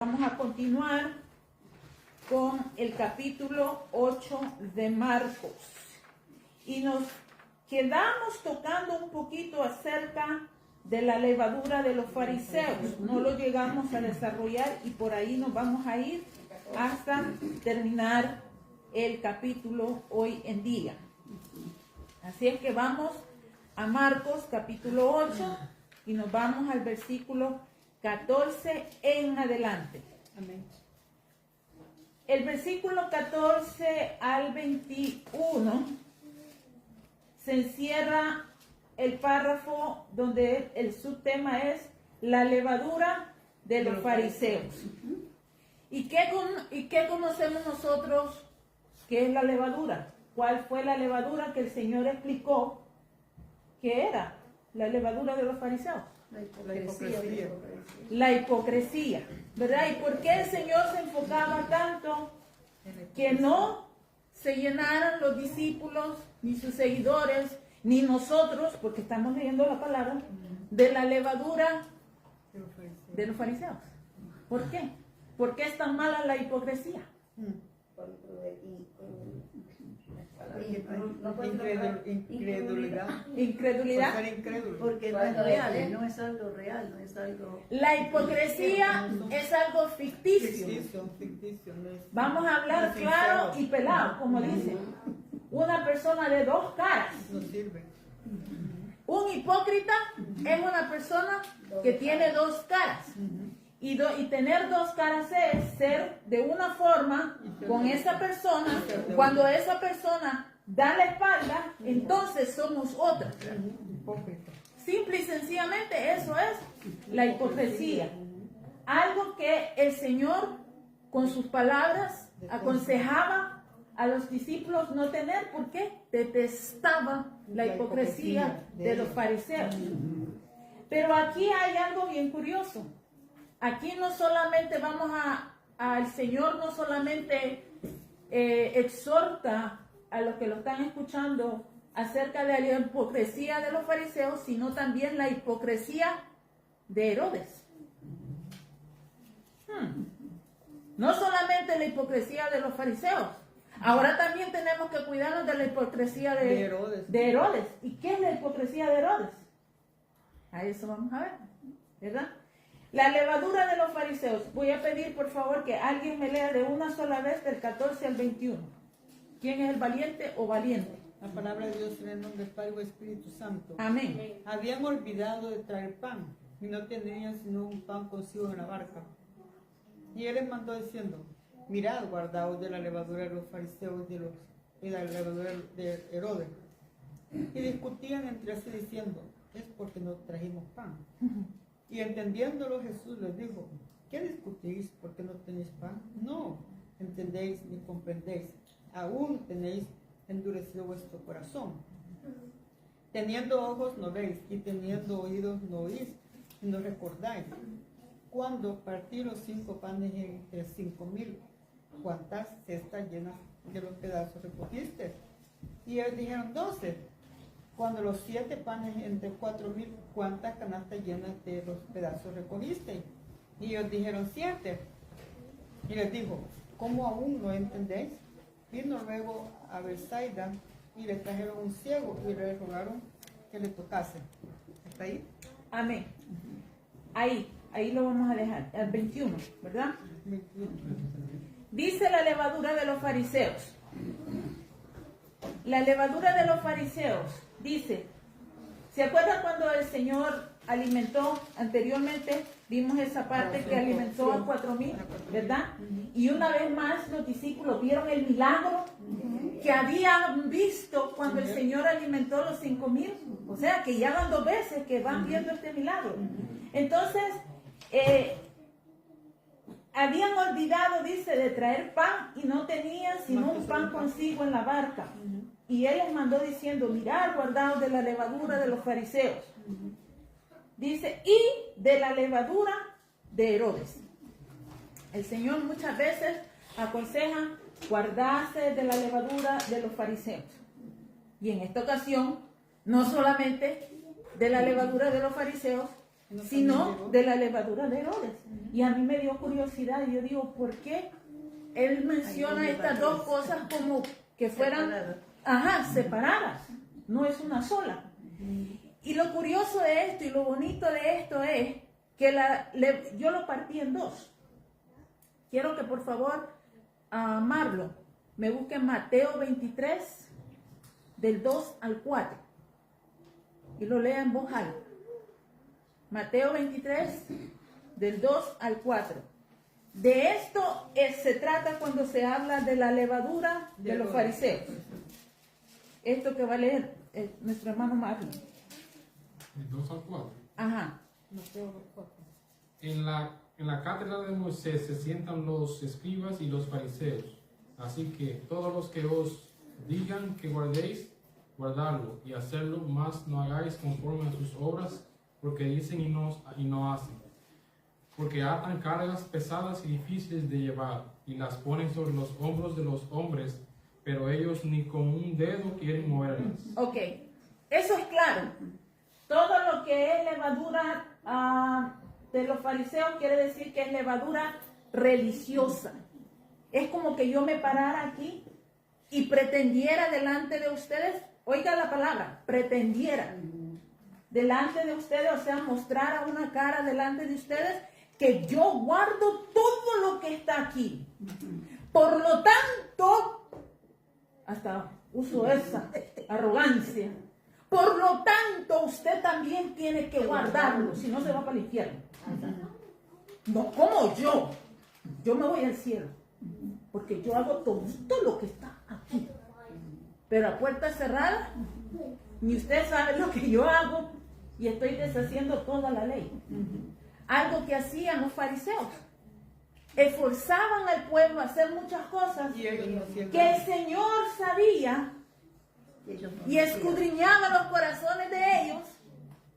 Vamos a continuar con el capítulo 8 de Marcos y nos quedamos tocando un poquito acerca de la levadura de los fariseos. No lo llegamos a desarrollar y por ahí nos vamos a ir hasta terminar el capítulo hoy en día. Así es que vamos a Marcos capítulo 8 y nos vamos al versículo 14 en adelante. Amén. El versículo 14 al 21 se encierra el párrafo donde el subtema es la levadura de los fariseos. ¿Y qué conocemos nosotros que es la levadura? ¿Cuál fue la levadura que el Señor explicó que era la levadura de los fariseos? La hipocresía, ¿verdad? ¿Y por qué el Señor se enfocaba tanto que no se llenaran los discípulos, ni sus seguidores, ni nosotros, porque estamos leyendo la palabra, de la levadura de los fariseos? ¿Por qué? ¿Por qué es tan mala la hipocresía? Incredulidad. Porque no es real, no es algo real, no es algo... La hipocresía es algo ficticio. Vamos a hablar claro y pelado, como dice. Una persona de dos caras. No sirve. Un hipócrita es una persona que tiene dos caras. Y tener dos caras es ser de una forma con esa persona. Cuando esa persona da la espalda, entonces somos otra. Simple y sencillamente eso es la hipocresía. Algo que el Señor con sus palabras aconsejaba a los discípulos no tener, porque detestaba la hipocresía de los fariseos. Pero aquí hay algo bien curioso. Aquí no solamente al Señor no solamente exhorta a los que lo están escuchando acerca de la hipocresía de los fariseos, sino también la hipocresía de Herodes. No solamente la hipocresía de los fariseos, ahora también tenemos que cuidarnos de la hipocresía de Herodes. ¿Y qué es la hipocresía de Herodes? A eso vamos a ver, ¿verdad? La levadura de los fariseos. Voy a pedir por favor que alguien me lea de una sola vez del 14 al 21. ¿Quién es el valiente o valiente? La palabra de Dios en el nombre del Padre y Espíritu Santo. Amén. Habían olvidado de traer pan y no tenían sino un pan consigo en la barca. Y él les mandó diciendo: mirad, guardaos de la levadura de los fariseos y de la levadura de Herodes. Y discutían entre sí diciendo: es porque no trajimos pan. Y entendiéndolo, Jesús les dijo: ¿qué discutís porque no tenéis pan? No entendéis ni comprendéis, aún tenéis endurecido vuestro corazón. Teniendo ojos no veis, y teniendo oídos no oís, y no recordáis. Cuando partí los 5 panes entre 5,000, ¿cuántas cestas llenas de los pedazos recogiste? Y ellos dijeron: 12. Cuando los 7 panes entre 4,000, ¿cuántas canastas llenas de los pedazos recogiste? Y ellos dijeron: 7. Y les dijo: ¿cómo aún no entendéis? Vino luego a Betsaida y le trajeron un ciego y le rogaron que le tocase. ¿Está ahí? Amén. Ahí lo vamos a dejar, al 21, ¿verdad? 21. Dice la levadura de los fariseos. La levadura de los fariseos dice, ¿se acuerdan cuando el Señor alimentó anteriormente? Vimos esa parte que alimentó a 4,000, ¿verdad? Y una vez más los discípulos vieron el milagro que habían visto cuando el Señor alimentó los 5,000. O sea, que ya van 2 veces que van viendo este milagro. Entonces, habían olvidado, dice, de traer pan y no tenían sino un pan consigo en la barca. Y él les mandó diciendo: mirad, guardaos de la levadura de los fariseos. Dice, y de la levadura de Herodes. El Señor muchas veces aconseja guardarse de la levadura de los fariseos. Y en esta ocasión, no solamente de la levadura de los fariseos, No sino también llegó. de la levadura de Herodes. Y a mí me dio curiosidad y yo digo, ¿por qué él menciona estas dos cosas como que fueran separadas? No es una sola. Y lo curioso de esto y lo bonito de esto es que yo lo partí en dos. Quiero que por favor, Marlo, me busquen Mateo 23, del 2 al 4. Y lo lea en voz alta. Mateo 23, del 2 al 4. De esto se trata cuando se habla de la levadura de los fariseos. Esto que va a leer nuestro hermano Marlon. Del 2 al 4. Ajá. En la cátedra de Moisés se sientan los escribas y los fariseos. Así que todos los que os digan que guardéis, guardadlo y hacerlo, mas no hagáis conforme a sus obras, porque dicen y no hacen. Porque atan cargas pesadas y difíciles de llevar, y las ponen sobre los hombros de los hombres, pero ellos ni con un dedo quieren moverlas. Ok, eso es claro. Todo lo que es levadura de los fariseos quiere decir que es levadura religiosa. Es como que yo me parara aquí y pretendiera delante de ustedes, oiga la palabra, pretendiera delante de ustedes, o sea, mostrara una cara delante de ustedes que yo guardo todo lo que está aquí. Por lo tanto, hasta uso esa arrogancia. Por lo tanto, usted también tiene que guardarlo, si no se va para el infierno. No como yo. Yo me voy al cielo, porque yo hago todo lo que está aquí. Pero a puerta cerrada, ni usted sabe lo que yo hago y estoy deshaciendo toda la ley. Algo que hacían los fariseos. Esforzaban al pueblo a hacer muchas cosas Y ellos no hacían que nada. el Señor sabía y escudriñaba los corazones de ellos,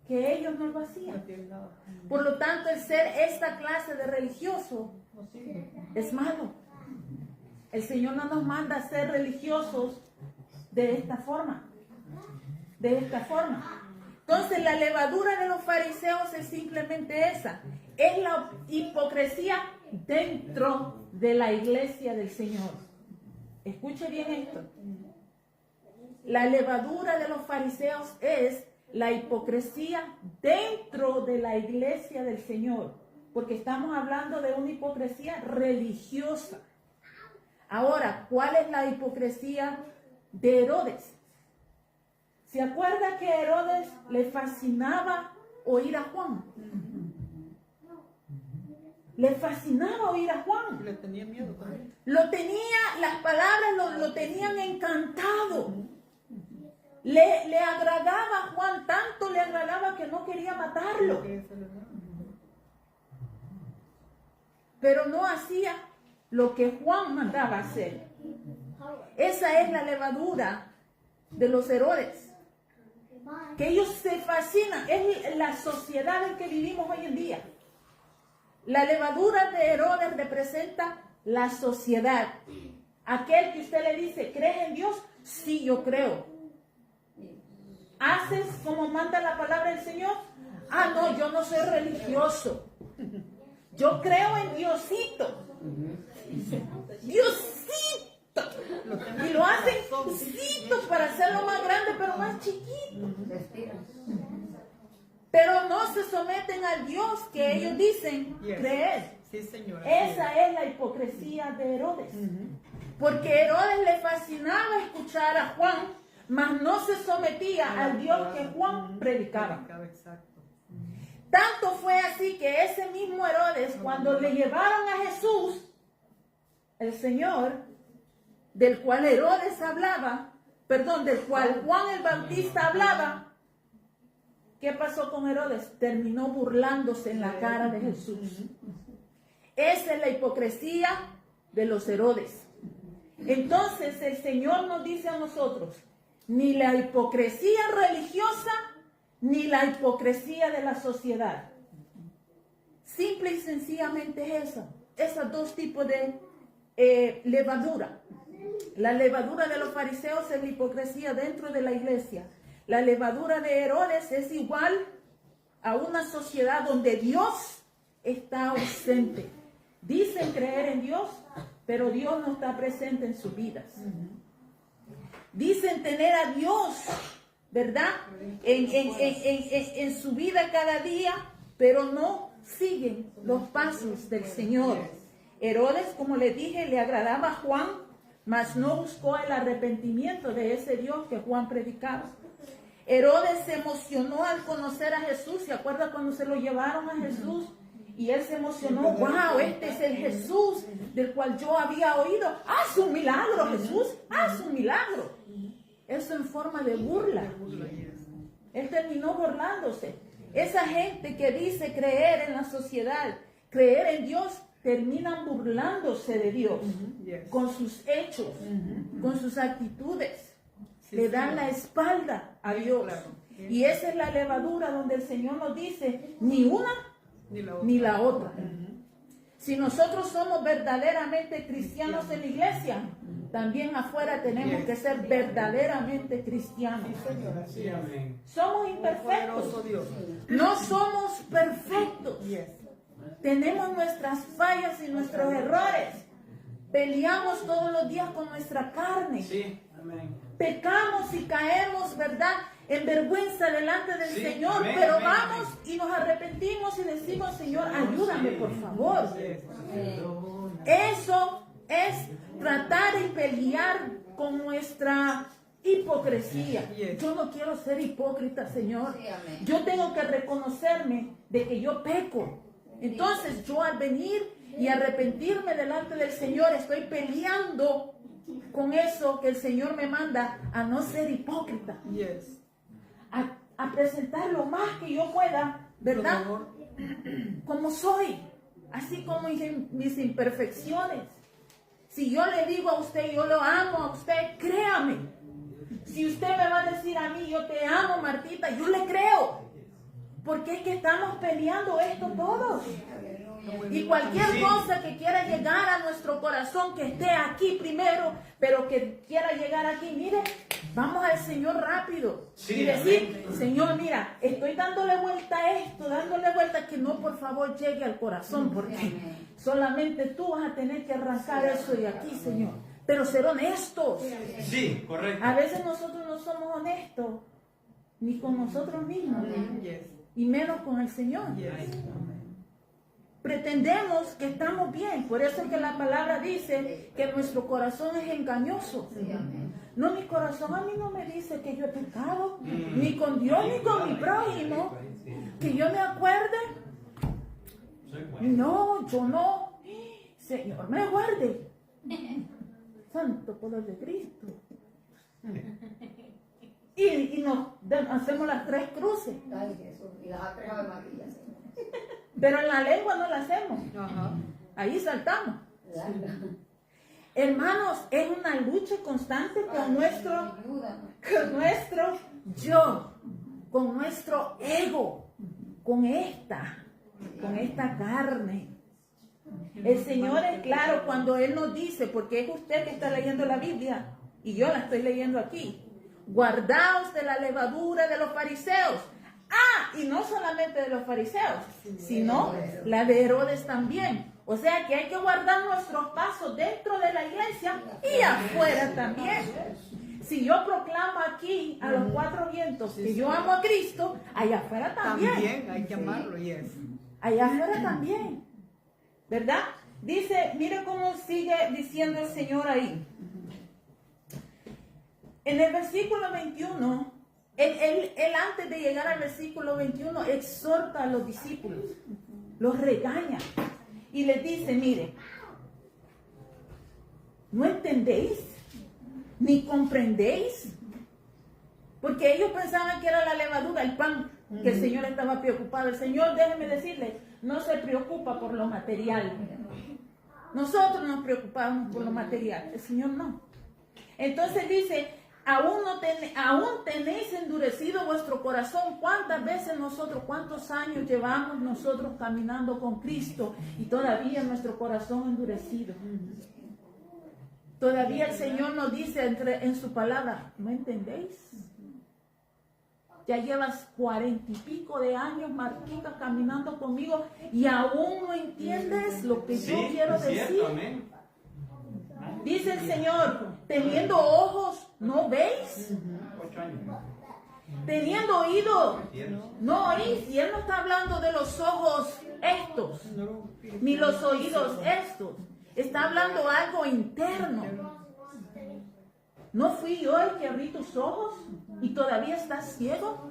que ellos no lo No hacían. hacían nada. Por lo tanto, el ser esta clase de religioso No sirve. es malo. El Señor no nos manda a ser religiosos de esta forma. De esta forma. Entonces, la levadura de los fariseos es simplemente esa. Es la hipocresía dentro de la iglesia del Señor. Escuche bien esto. La levadura de los fariseos es la hipocresía dentro de la iglesia del Señor, porque estamos hablando de una hipocresía religiosa. Ahora, ¿cuál es la hipocresía de Herodes? ¿Se acuerda que a Herodes le fascinaba oír a Juan? Le fascinaba oír a Juan. Y le tenía miedo también. Lo tenía, las palabras lo tenían encantado. Le agradaba a Juan, tanto le agradaba que no quería matarlo. Pero no hacía lo que Juan mandaba hacer. Esa es la levadura de los Herodes. Que ellos se fascinan. Es la sociedad en que vivimos hoy en día. La levadura de Herodes representa la sociedad. Aquel que usted le dice, ¿crees en Dios? Sí, yo creo. ¿Haces como manda la palabra del Señor? Ah, no, yo no soy religioso. Yo creo en Diosito. Diosito. Y lo hacen cito para hacerlo más grande, pero más chiquito. Pero no se someten al Dios que ellos dicen creer. Sí, señora. Esa es la hipocresía de Herodes. Porque Herodes le fascinaba escuchar a Juan, mas no se sometía al Dios que Juan predicaba. Exacto. Tanto fue así que ese mismo Herodes, cuando le llevaron a Jesús, el Señor, del cual Herodes hablaba, perdón, del cual Juan el Bautista hablaba, ¿qué pasó con Herodes? Terminó burlándose en la cara de Jesús. Esa es la hipocresía de los Herodes. Entonces el Señor nos dice a nosotros, ni la hipocresía religiosa, ni la hipocresía de la sociedad. Simple y sencillamente es eso. Esos dos tipos de levadura. La levadura de los fariseos es la hipocresía dentro de la iglesia. La levadura de Herodes es igual a una sociedad donde Dios está ausente. Dicen creer en Dios, pero Dios no está presente en sus vidas. Dicen tener a Dios, ¿verdad? En su vida cada día, pero no siguen los pasos del Señor. Herodes, como le dije, le agradaba a Juan, mas no buscó el arrepentimiento de ese Dios que Juan predicaba. Herodes se emocionó al conocer a Jesús. ¿Se acuerda cuando se lo llevaron a Jesús? Y él se emocionó. ¡Wow! Este es el Jesús del cual yo había oído. ¡Haz un milagro, Jesús! ¡Haz un milagro! Eso en forma de burla. Él terminó burlándose. Esa gente que dice creer en la sociedad, creer en Dios, terminan burlándose de Dios con sus hechos, con sus actitudes. Le dan la espalda a Dios. Y esa es la levadura donde el Señor nos dice, ni una ni la otra. Si nosotros somos verdaderamente cristianos en la iglesia, también afuera tenemos que ser verdaderamente cristianos. Somos imperfectos. No somos perfectos. Tenemos nuestras fallas y nuestros errores. Peleamos todos los días con nuestra carne. Pecamos y caemos, ¿verdad?, en vergüenza delante del Señor, pero vamos y nos arrepentimos y decimos, Señor, ayúdame por favor. Eso es tratar de pelear con nuestra hipocresía. Yo no quiero ser hipócrita, Señor. Yo tengo que reconocerme de que yo peco. Entonces yo al venir y arrepentirme delante del Señor, estoy peleando con eso que el Señor me manda a no ser hipócrita. A presentar lo más que yo pueda, ¿verdad? Como soy, así como mis imperfecciones. Si yo le digo a usted, yo lo amo a usted, créame. Si usted me va a decir a mí, yo te amo, Martita, yo le creo. Porque es que estamos peleando esto todos. Y cualquier cosa que quiera llegar a nuestro corazón, que esté aquí primero, pero que quiera llegar aquí, mire, vamos al Señor rápido y decir, Señor, mira, estoy dándole vuelta a esto, dándole vuelta, que no, por favor, llegue al corazón, porque solamente tú vas a tener que arrancar eso de aquí, Señor. Pero ser honestos. Sí, correcto. A veces nosotros no somos honestos, ni con nosotros mismos, y menos con el Señor. Pretendemos que estamos bien, por eso es que la palabra dice que nuestro corazón es engañoso. No, mi corazón a mí no me dice que yo he pecado, ni con Dios ni con mi prójimo, que yo me acuerde. No, yo no. Señor, me guarde. Santo poder de Cristo. Y nos hacemos las 3 cruces. Pero en la lengua no la hacemos. Ahí saltamos. Hermanos, es una lucha constante con nuestro yo, con nuestro ego, con esta carne. El Señor es claro cuando Él nos dice, porque es usted que está leyendo la Biblia y yo la estoy leyendo aquí, guardaos de la levadura de los fariseos. Y no solamente de los fariseos, sino la de Herodes también. O sea que hay que guardar nuestros pasos dentro de la iglesia y afuera también. Si yo proclamo aquí a los 4 vientos que yo amo a Cristo, allá afuera también. También hay que amarlo, Allá afuera también. ¿Verdad? Dice, mire cómo sigue diciendo el Señor ahí. En el versículo 21, él antes de llegar al versículo 21 exhorta a los discípulos, los regaña y les dice, mire, ¿no entendéis? ¿Ni comprendéis? Porque ellos pensaban que era la levadura, el pan, que el Señor estaba preocupado. El Señor, déjeme decirle, no se preocupa por lo material. Nosotros nos preocupamos por lo material, el Señor no. Entonces dice, aún tenéis endurecido vuestro corazón. ¿Cuántas veces nosotros, cuántos años llevamos nosotros caminando con Cristo y todavía nuestro corazón endurecido? Todavía el Señor nos dice en su palabra, ¿no entendéis? ya llevas 40 y pico de años, Marquita, caminando conmigo y aún no entiendes lo que yo quiero decir. Cierto, amén. Dice el Señor, teniendo ojos, ¿no veis? 8 años. Teniendo oídos, no oís. Y Él no está hablando de los ojos estos, ni los oídos estos. Está hablando algo interno. ¿No fui yo el que abrí tus ojos y todavía estás ciego?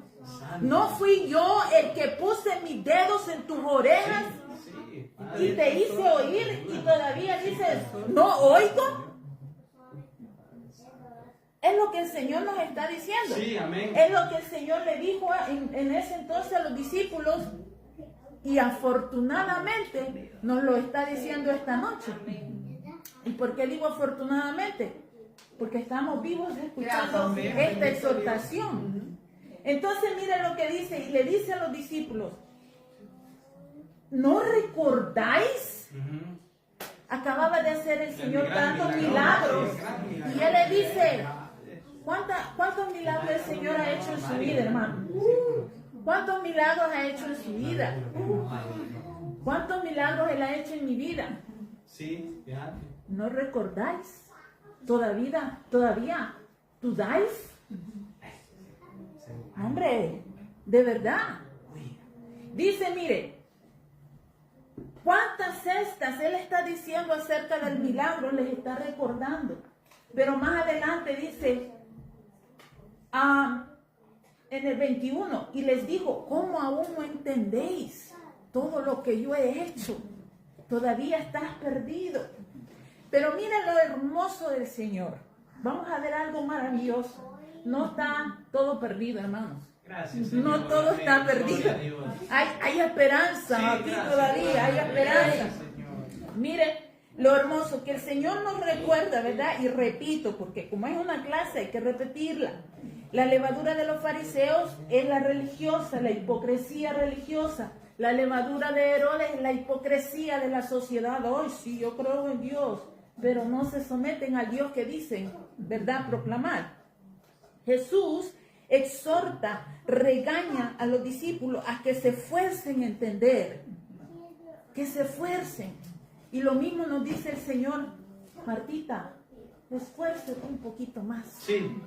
¿No fui yo el que puse mis dedos en tus orejas Sí. y te hice oír y todavía dices, no oigo? Es lo que el Señor nos está diciendo. Sí, amén. Es lo que el Señor le dijo en ese entonces a los discípulos y afortunadamente nos lo está diciendo esta noche. ¿Y por qué digo afortunadamente? Porque estamos vivos escuchando esta exhortación. Entonces mire lo que dice y le dice a los discípulos, ¿no recordáis? Acababa de hacer el Señor tantos milagros y Él le dice, ¿cuántos milagros el Señor ha hecho en su vida, hermano? ¿Cuántos milagros ha hecho en su vida? ¿Cuántos milagros Él ha hecho en mi vida? Sí, fíjate. ¿No recordáis? ¿Todavía dudáis? Hombre, de verdad. Dice, mire, ¿cuántas cestas Él está diciendo acerca del milagro? Les está recordando. Pero más adelante dice, en el 21, y les dijo, ¿cómo aún no entendéis todo lo que yo he hecho? Todavía estás perdido. Pero miren lo hermoso del Señor. Vamos a ver algo maravilloso. No está todo perdido, hermanos. Gracias, Señor. No todo Amén. está perdido. Gloria a Dios. Hay esperanza Sí, aquí gracias, todavía, hay Señor. esperanza. Gracias, Señor. Mire lo hermoso que el Señor nos recuerda, ¿verdad? Y repito, porque como es una clase hay que repetirla. La levadura de los fariseos es la religiosa, la hipocresía religiosa. La levadura de Herodes es la hipocresía de la sociedad. Hoy sí, yo creo en Dios, pero no se someten al Dios que dicen, ¿verdad? Proclamar. Jesús exhorta, regaña a los discípulos a que se esfuercen en entender, que se esfuercen. Y lo mismo nos dice el Señor, Martita, esfuérzate un poquito más. Sí.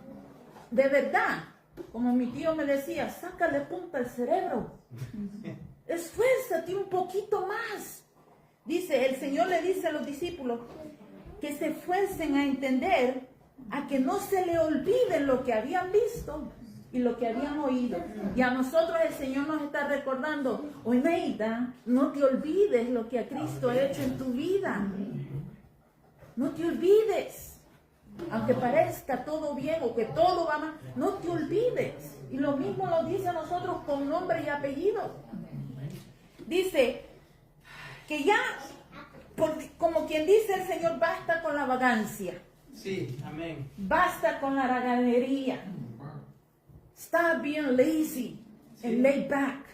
De verdad, como mi tío me decía, sácale punta al cerebro. Esfuérzate un poquito más. Dice, el Señor le dice a los discípulos que se esfuercen a entender, a que no se le olvide lo que habían visto y lo que habían oído. Y a nosotros el Señor nos está recordando, Oneida, no te olvides lo que a Cristo ha hecho en tu vida. No te olvides. Aunque parezca todo bien o que todo va mal, no te olvides. Y lo mismo nos dice a nosotros con nombre y apellido. Dice que ya, como quien dice el Señor, basta con la vagancia. Sí, amén. Basta con la raganería. Stop being lazy and lay back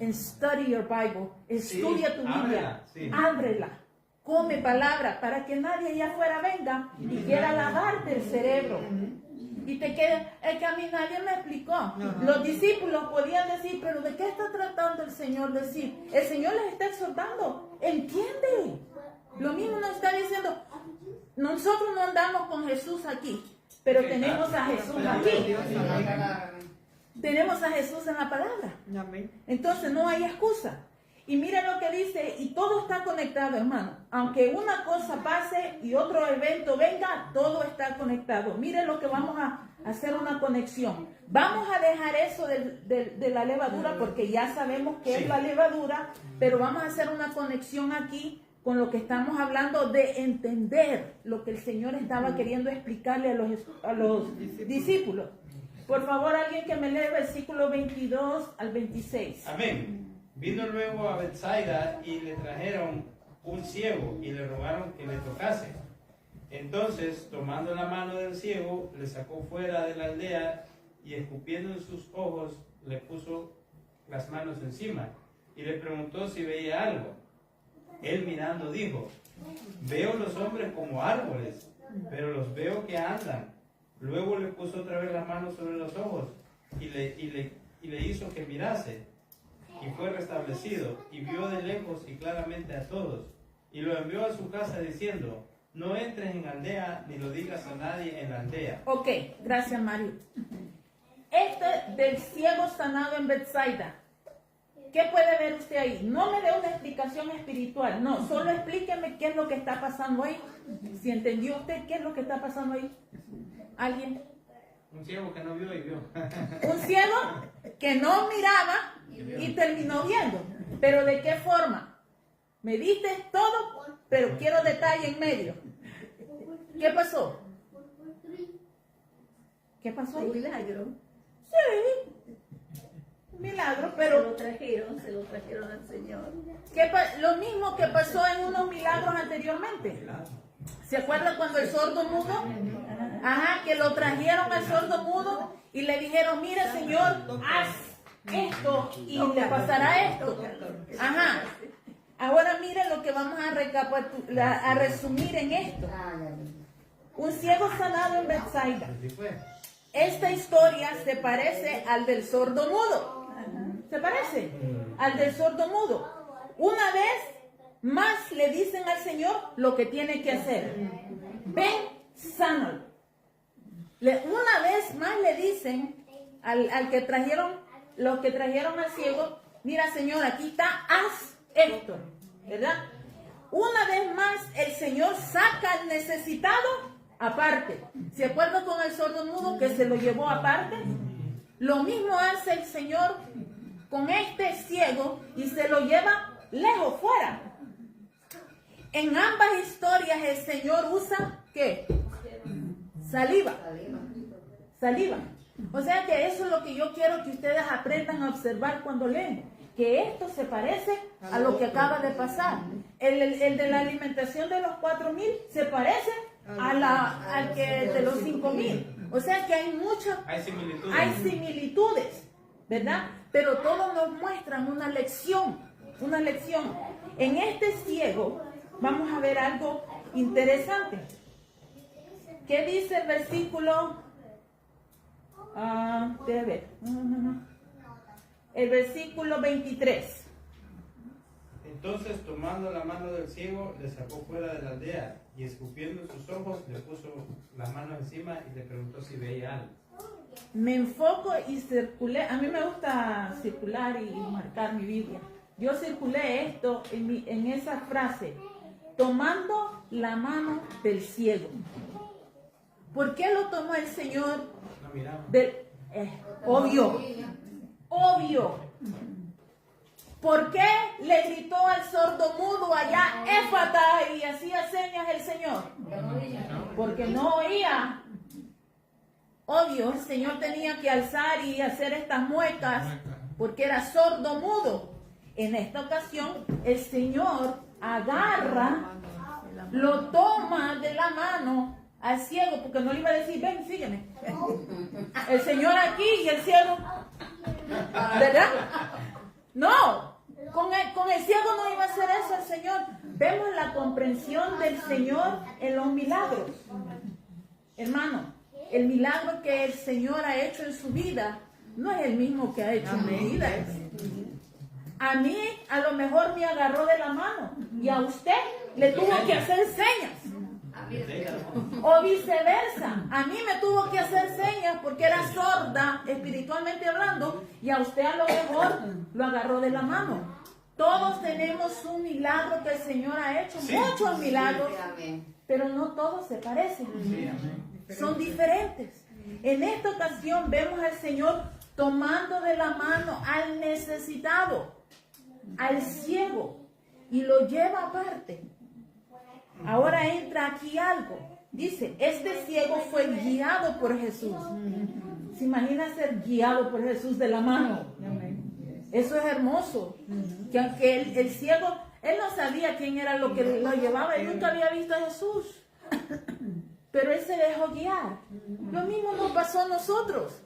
and study your Bible. Estudia tu Biblia. Ábrela. Come palabra para que nadie allá afuera venga y quiera lavarte el cerebro. Y te quede, es que a mí nadie me explicó. Los discípulos podían decir, pero ¿de qué está tratando el Señor decir? El Señor les está exhortando. Entiende. Lo mismo nos está diciendo, nosotros no andamos con Jesús aquí, pero tenemos a Jesús aquí. Tenemos a Jesús en la palabra. Entonces no hay excusa. Y mira lo que dice, y todo está conectado, hermano. Aunque una cosa pase y otro evento venga, todo está conectado. Mire lo que vamos a hacer una conexión. Vamos a dejar eso de la levadura, porque ya sabemos que es la levadura, pero vamos a hacer una conexión aquí con lo que estamos hablando de entender lo que el Señor estaba queriendo explicarle a los discípulos. Por favor, alguien que me lea el versículo 22 al 26. Amén. Vino luego a Betsaida y le trajeron un ciego y le rogaron que le tocase. Entonces, tomando la mano del ciego, le sacó fuera de la aldea y escupiendo en sus ojos, le puso las manos encima y le preguntó si veía algo. Él mirando dijo, veo los hombres como árboles, pero los veo que andan. Luego le puso otra vez las manos sobre los ojos y le hizo que mirase, y fue restablecido, y vio de lejos y claramente a todos, y lo envió a su casa diciendo, no entres en aldea ni lo digas a nadie en la aldea. Ok, gracias Mario. Este del ciego sanado en Bethsaida, ¿qué puede ver usted ahí? No me dé una explicación espiritual, no, solo explíqueme qué es lo que está pasando ahí. Si entendió usted qué es lo que está pasando ahí. ¿Alguien? Un ciego que no vio y vio. Un ciego que no miraba y terminó viendo. ¿Pero de qué forma? Me diste todo, pero quiero detalle en medio. ¿Qué pasó? ¿Qué pasó ahí? Un milagro. Sí, un milagro, pero Se lo trajeron al Señor. lo mismo que pasó en unos milagros anteriormente. ¿Se acuerdan cuando el sordo mudo? Ajá, que lo trajeron al sordo mudo y le dijeron, mira Señor, haz esto y le pasará esto. Ajá. Ahora miren lo que vamos a resumir en esto. Un ciego sanado en Bethsaida. Así fue. Esta historia se parece al del sordo mudo. ¿Se parece? Al del sordo mudo. Una vez más le dicen al Señor lo que tiene que hacer. Ven, sánalo. Una vez más le dicen al que trajeron, los que trajeron al ciego, mira Señor, aquí está, haz esto, ¿verdad? Una vez más el Señor saca al necesitado aparte. ¿Se acuerdan con el sordo mudo que se lo llevó aparte? Lo mismo hace el Señor con este ciego y se lo lleva lejos, fuera. En ambas historias el Señor usa, ¿qué? Saliva. Saliva. O sea que eso es lo que yo quiero que ustedes aprendan a observar cuando leen. Que esto se parece a lo que acaba de pasar. El de la alimentación de los 4,000 se parece al que de los 5,000. O sea que hay muchas, hay similitudes, ¿verdad? Pero todos nos muestran una lección, una lección. En este ciego vamos a ver algo interesante. ¿Qué dice el versículo? Debe ver. El versículo 23. Entonces, tomando la mano del ciego, le sacó fuera de la aldea y escupiendo sus ojos, le puso las manos encima y le preguntó si veía algo. Me enfoco y circulé. A mí me gusta circular y marcar mi Biblia. Yo circulé esto en esa frase, tomando la mano del ciego. ¿Por qué lo tomó el Señor? No miraba. Obvio. Obvio. ¿Por qué le gritó al sordo mudo allá, Éfata, y hacía señas el Señor? Porque no oía. Obvio, el Señor tenía que alzar y hacer estas muecas porque era sordo mudo. En esta ocasión, el Señor agarra, lo toma de la mano al ciego, porque no le iba a decir, ven, sígueme. El Señor aquí y el ciego, ¿verdad? No, con el ciego no iba a hacer eso el Señor. Vemos la comprensión del Señor en los milagros. Hermano, el milagro que el Señor ha hecho en su vida no es el mismo que ha hecho en mi vida. A mí a lo mejor me agarró de la mano y a usted le tuvo que hacer señas. O viceversa, a mí me tuvo que hacer señas porque era sorda espiritualmente hablando y a usted a lo mejor lo agarró de la mano. Todos tenemos un milagro que el Señor ha hecho, muchos milagros, pero no todos se parecen, son diferentes. En esta ocasión vemos al Señor tomando de la mano al necesitado, al ciego, y lo lleva aparte. Ahora entra aquí algo. Dice, este ciego fue guiado por Jesús. ¿Se imagina ser guiado por Jesús de la mano? Eso es hermoso. Que aunque el ciego, él no sabía quién era lo que lo llevaba. Él nunca había visto a Jesús. Pero él se dejó guiar. Lo mismo nos pasó a nosotros.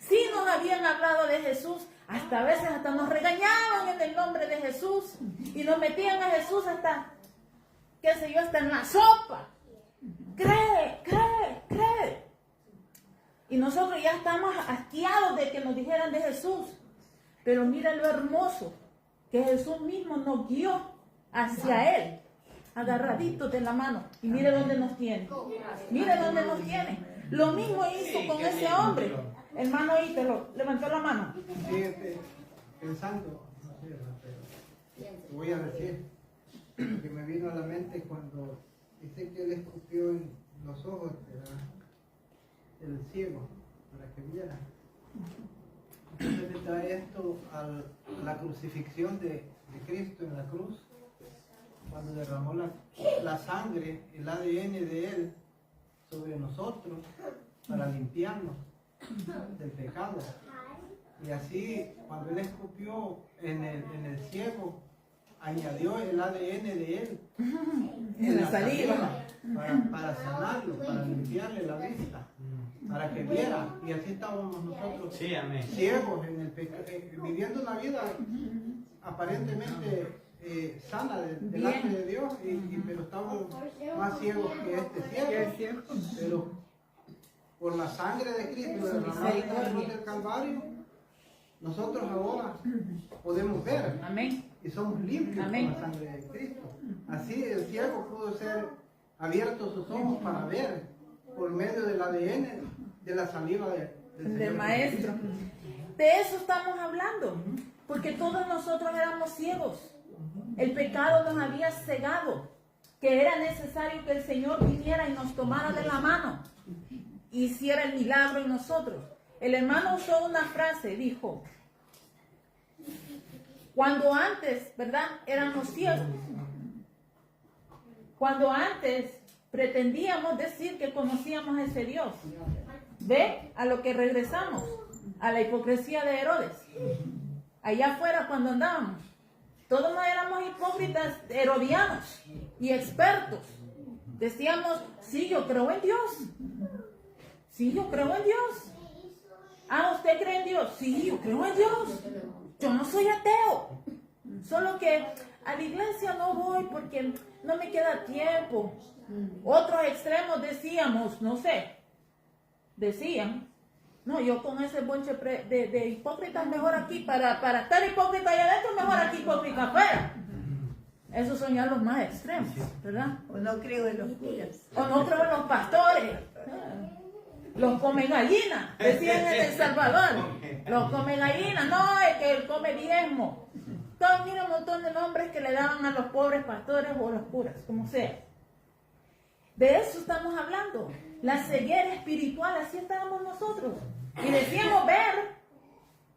Sí nos habían hablado de Jesús. Hasta a veces hasta nos regañaban en el nombre de Jesús. Y nos metían a Jesús hasta, qué sé yo, hasta en la sopa. Cree, cree, cree. Y nosotros ya estamos hastiados de que nos dijeran de Jesús. Pero mira lo hermoso, que Jesús mismo nos guió hacia Él, agarraditos de la mano. Y mire dónde nos tiene. Mire dónde nos tiene. Lo mismo hizo con ese hombre. Hermano Ítalo, levantó la mano. Fíjate, pensando, no sé, pero te voy a decir, que me vino a la mente cuando dice que él escupió en los ojos del ciego para que viera. Entonces me trae esto a la crucifixión de Cristo en la cruz, cuando derramó la sangre, el ADN de Él sobre nosotros para limpiarnos del pecado. Y así, cuando Él escupió en el ciego, añadió el ADN de Él En la saliva. para sanarlo, para limpiarle la vista, para que viera. Y así estábamos nosotros, Sí, amén. ciegos, en el viviendo una vida aparentemente sana delante de Dios, pero estamos más ciegos que este ciego. Pero por la sangre de Cristo derramada en la cruz del Calvario, nosotros ahora podemos ver. Amén. Y somos limpios Amén. con la sangre de Cristo. Así el ciego pudo ser abierto sus ojos para ver por medio del ADN de la saliva del Del maestro. De eso estamos hablando. Porque todos nosotros éramos ciegos. El pecado nos había cegado. Que era necesario que el Señor viniera y nos tomara de la mano. Hiciera el milagro en nosotros. El hermano usó una frase, dijo: cuando antes, ¿verdad? Éramos ciegos. Cuando antes pretendíamos decir que conocíamos a ese Dios. Ve a lo que regresamos, a la hipocresía de Herodes. Allá afuera cuando andábamos, todos no éramos hipócritas herodianos y expertos. Decíamos, sí, yo creo en Dios. Sí, yo creo en Dios. Ah, ¿usted cree en Dios? Sí, yo creo en Dios. Yo no soy ateo. Solo que a la iglesia no voy porque no me queda tiempo. Otros extremos decíamos, no sé, decían, no, yo con ese bonche de hipócritas mejor aquí, para estar hipócrita allá adentro, mejor aquí hipócrita afuera. Esos son ya los más extremos, ¿verdad? O no creo en los curas. O no creo en los pastores. Los come gallinas, decían en El Salvador. Los come gallinas, no, es que él come diezmo. Entonces, mira un montón de nombres que le daban a los pobres pastores o a los curas, como sea. De eso estamos hablando. La ceguera espiritual, así estábamos nosotros. Y decíamos ver,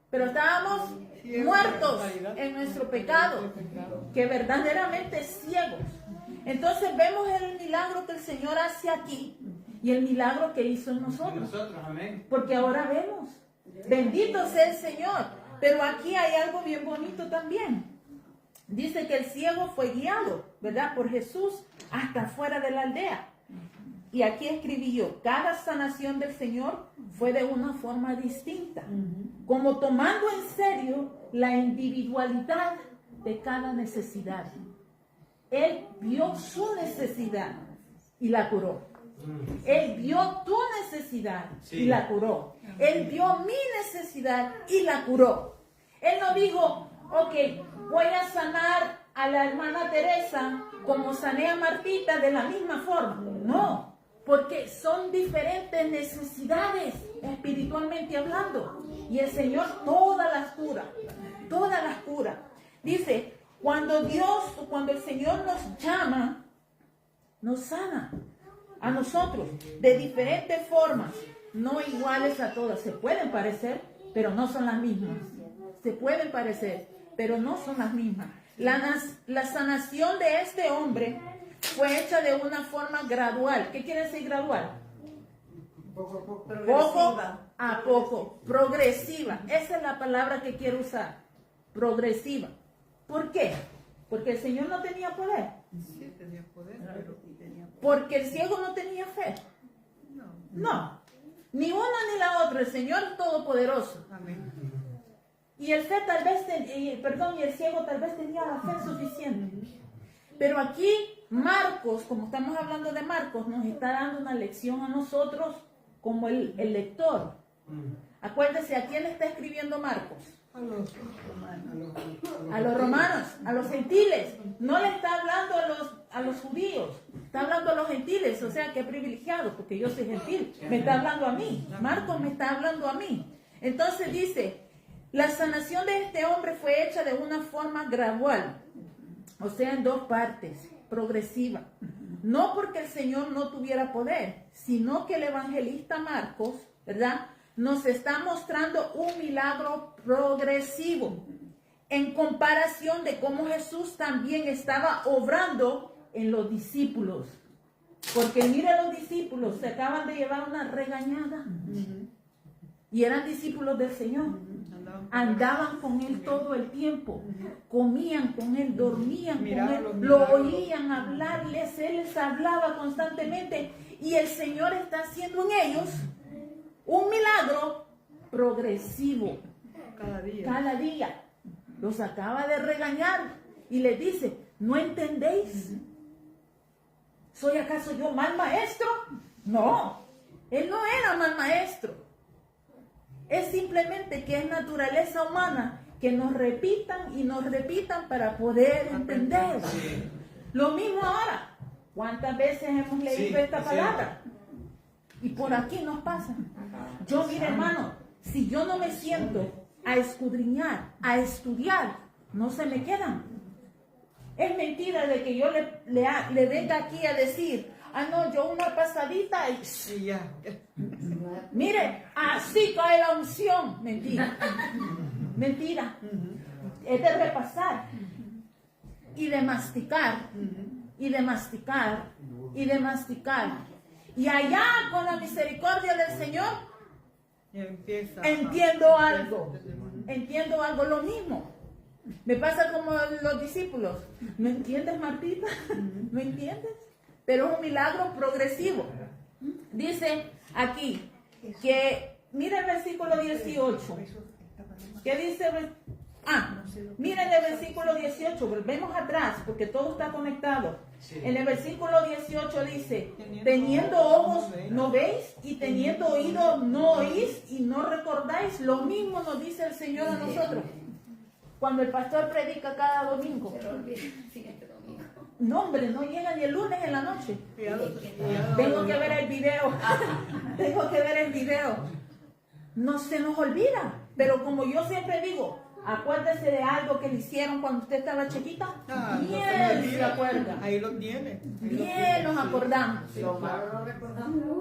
pero estábamos muertos en nuestro pecado, que verdaderamente ciegos. Entonces vemos el milagro que el Señor hace aquí y el milagro que hizo en nosotros. Nosotros, amén. Porque ahora vemos. Bendito sea el Señor. Pero aquí hay algo bien bonito también. Dice que el ciego fue guiado, ¿verdad? Por Jesús hasta fuera de la aldea. Y aquí escribí yo, cada sanación del Señor fue de una forma distinta. Como tomando en serio la individualidad de cada necesidad. Él vio su necesidad y la curó. Él vio tu necesidad y la curó. Él vio mi necesidad y la curó. Él no dijo, ok, voy a sanar a la hermana Teresa como sané a Martita de la misma forma. No, porque son diferentes necesidades espiritualmente hablando. Y el Señor todas las cura. Todas las cura. Dice, cuando el Señor nos llama, nos sana a nosotros de diferentes formas, no iguales a todas. Se pueden parecer, pero no son las mismas. Se pueden parecer, pero no son las mismas. La sanación de este hombre fue hecha de una forma gradual. ¿Qué quiere decir gradual? Poco a poco. Poco a poco, progresiva. Esa es la palabra que quiero usar, progresiva. ¿Por qué? Porque el Señor no tenía poder. Sí, tenía poder, pero Porque el ciego no tenía fe. No, ni una ni la otra. El Señor es todopoderoso. amén. Y el fe tal vez, y el ciego tal vez tenía la fe suficiente. Pero aquí Marcos, como estamos hablando de Marcos, nos está dando una lección a nosotros como el lector. Acuérdese, ¿a quién le está escribiendo Marcos? A los A los romanos, a los gentiles. No le está hablando a los judíos, está hablando a los gentiles. O sea, qué privilegiado, porque yo soy gentil. Me está hablando a mí. Marcos me está hablando a mí. Entonces dice, la sanación de este hombre fue hecha de una forma gradual, o sea, en dos partes, progresiva. No porque el Señor no tuviera poder, sino que el evangelista Marcos, ¿verdad?, nos está mostrando un milagro progresivo en comparación de cómo Jesús también estaba obrando en los discípulos. Porque mire, los discípulos se acaban de llevar una regañada y eran discípulos del Señor. Andaban con Él todo el tiempo, comían con Él, dormían con Él, lo oían hablarles, Él les hablaba constantemente y el Señor está haciendo en ellos un milagro progresivo. Cada día. Los acaba de regañar y les dice, ¿no entendéis? ¿Soy acaso yo mal maestro? No, Él no era mal maestro. Es simplemente que es naturaleza humana que nos repitan y nos repitan para poder entender. Lo mismo ahora. ¿Cuántas veces hemos leído esta palabra? Y por aquí nos pasa. Yo, mire, hermano, si yo no me siento a escudriñar, a estudiar, no se me quedan. Es mentira de que yo le venga aquí a decir, no, yo una pasadita y ya. Mire, así cae la unción. Mentira. Mentira. Es de repasar y de masticar y de masticar y de masticar. Y allá con la misericordia del Señor entiendo algo. Entiendo algo, lo mismo. Me pasa como los discípulos. ¿No entiendes, Martita? ¿No entiendes? Pero es un milagro progresivo. Dice aquí que, mira el versículo 18. ¿Qué dice? Miren el versículo 18, volvemos atrás porque todo está conectado. En el versículo 18 dice, teniendo ojos no veis y teniendo oídos no oís y no recordáis. Lo mismo nos dice el Señor a nosotros cuando el pastor predica cada domingo. No, hombre, no llega ni el lunes en la noche. Tengo que ver el video. Tengo que ver el video. No se nos olvida, pero como yo siempre digo, acuérdese de algo que le hicieron cuando usted estaba chiquita. Bien se acuerda. Ahí lo tiene. Bien nos acordamos.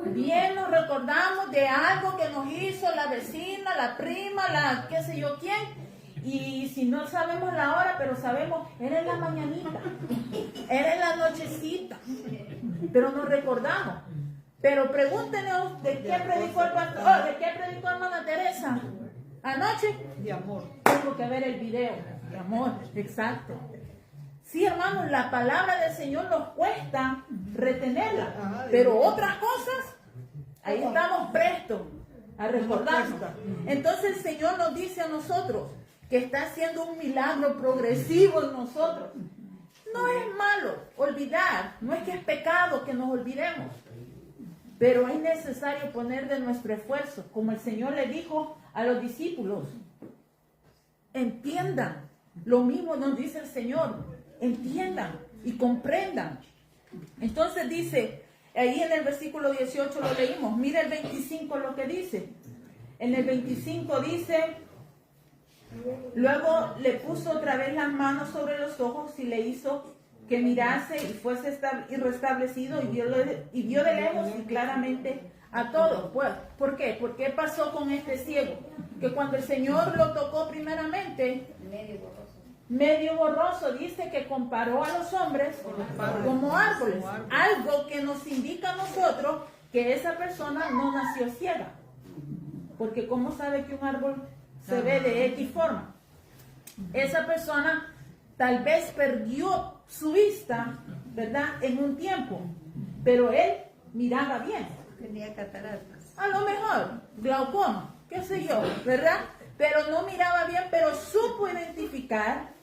Bien nos recordamos de algo que nos hizo la vecina, la prima, la qué sé yo quién. Y si no sabemos la hora, pero sabemos, era en la mañanita, era en la nochecita. Pero nos recordamos. Pero pregúntenos de qué predicó el pastor, de qué predicó hermana Teresa anoche. De amor. Tengo que ver el video. De amor, exacto. Sí, hermanos, la palabra del Señor nos cuesta retenerla. Pero otras cosas, ahí estamos prestos a recordarnos. Entonces el Señor nos dice a nosotros que está haciendo un milagro progresivo en nosotros. No es malo olvidar, no es que es pecado que nos olvidemos. Pero es necesario poner de nuestro esfuerzo, como el Señor le dijo a los discípulos. Entiendan, lo mismo nos dice el Señor, entiendan y comprendan. Entonces dice, ahí en el versículo 18 lo leímos, mira el 25 lo que dice. En el 25 dice, luego le puso otra vez las manos sobre los ojos y le hizo que mirase y fuese restablecido y vio de lejos y claramente a todos. Pues, ¿por qué? ¿Por qué pasó con este ciego? Que cuando el Señor lo tocó primeramente, medio borroso, dice que comparó a los hombres como árboles. Algo que nos indica a nosotros que esa persona no nació ciega. Porque ¿cómo sabe que un árbol se ve de X forma? Esa persona tal vez perdió su vista, ¿verdad? En un tiempo, pero él miraba bien. Tenía cataratas. A lo mejor, glaucoma, qué sé yo, ¿verdad? Pero no miraba bien, pero supo identificar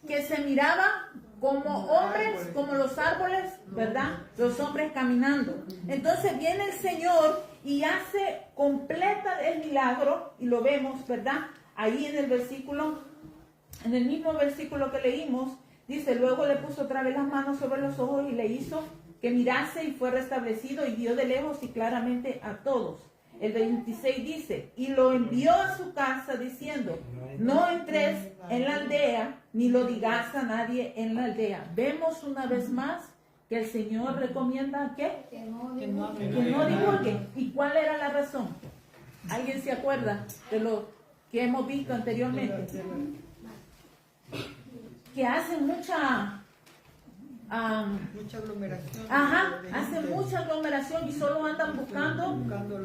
que se miraba como hombres, como los árboles, ¿verdad? Los hombres caminando. Entonces viene el Señor y hace completa el milagro, y lo vemos, ¿verdad? Ahí en el versículo, en el mismo versículo que leímos, dice, luego le puso otra vez las manos sobre los ojos y le hizo que mirase y fue restablecido y vio de lejos y claramente a todos. El 26 dice, y lo envió a su casa diciendo, no entres en la aldea, ni lo digas a nadie en la aldea. Vemos una vez más que el Señor recomienda ¿qué? Que no Que no divulgue. Que no divulgue. ¿Y cuál era la razón? ¿Alguien se acuerda de lo que hemos visto anteriormente? Que hacen mucha... Mucha aglomeración. ajá, de hacen gente mucha aglomeración y solo andan buscando buscando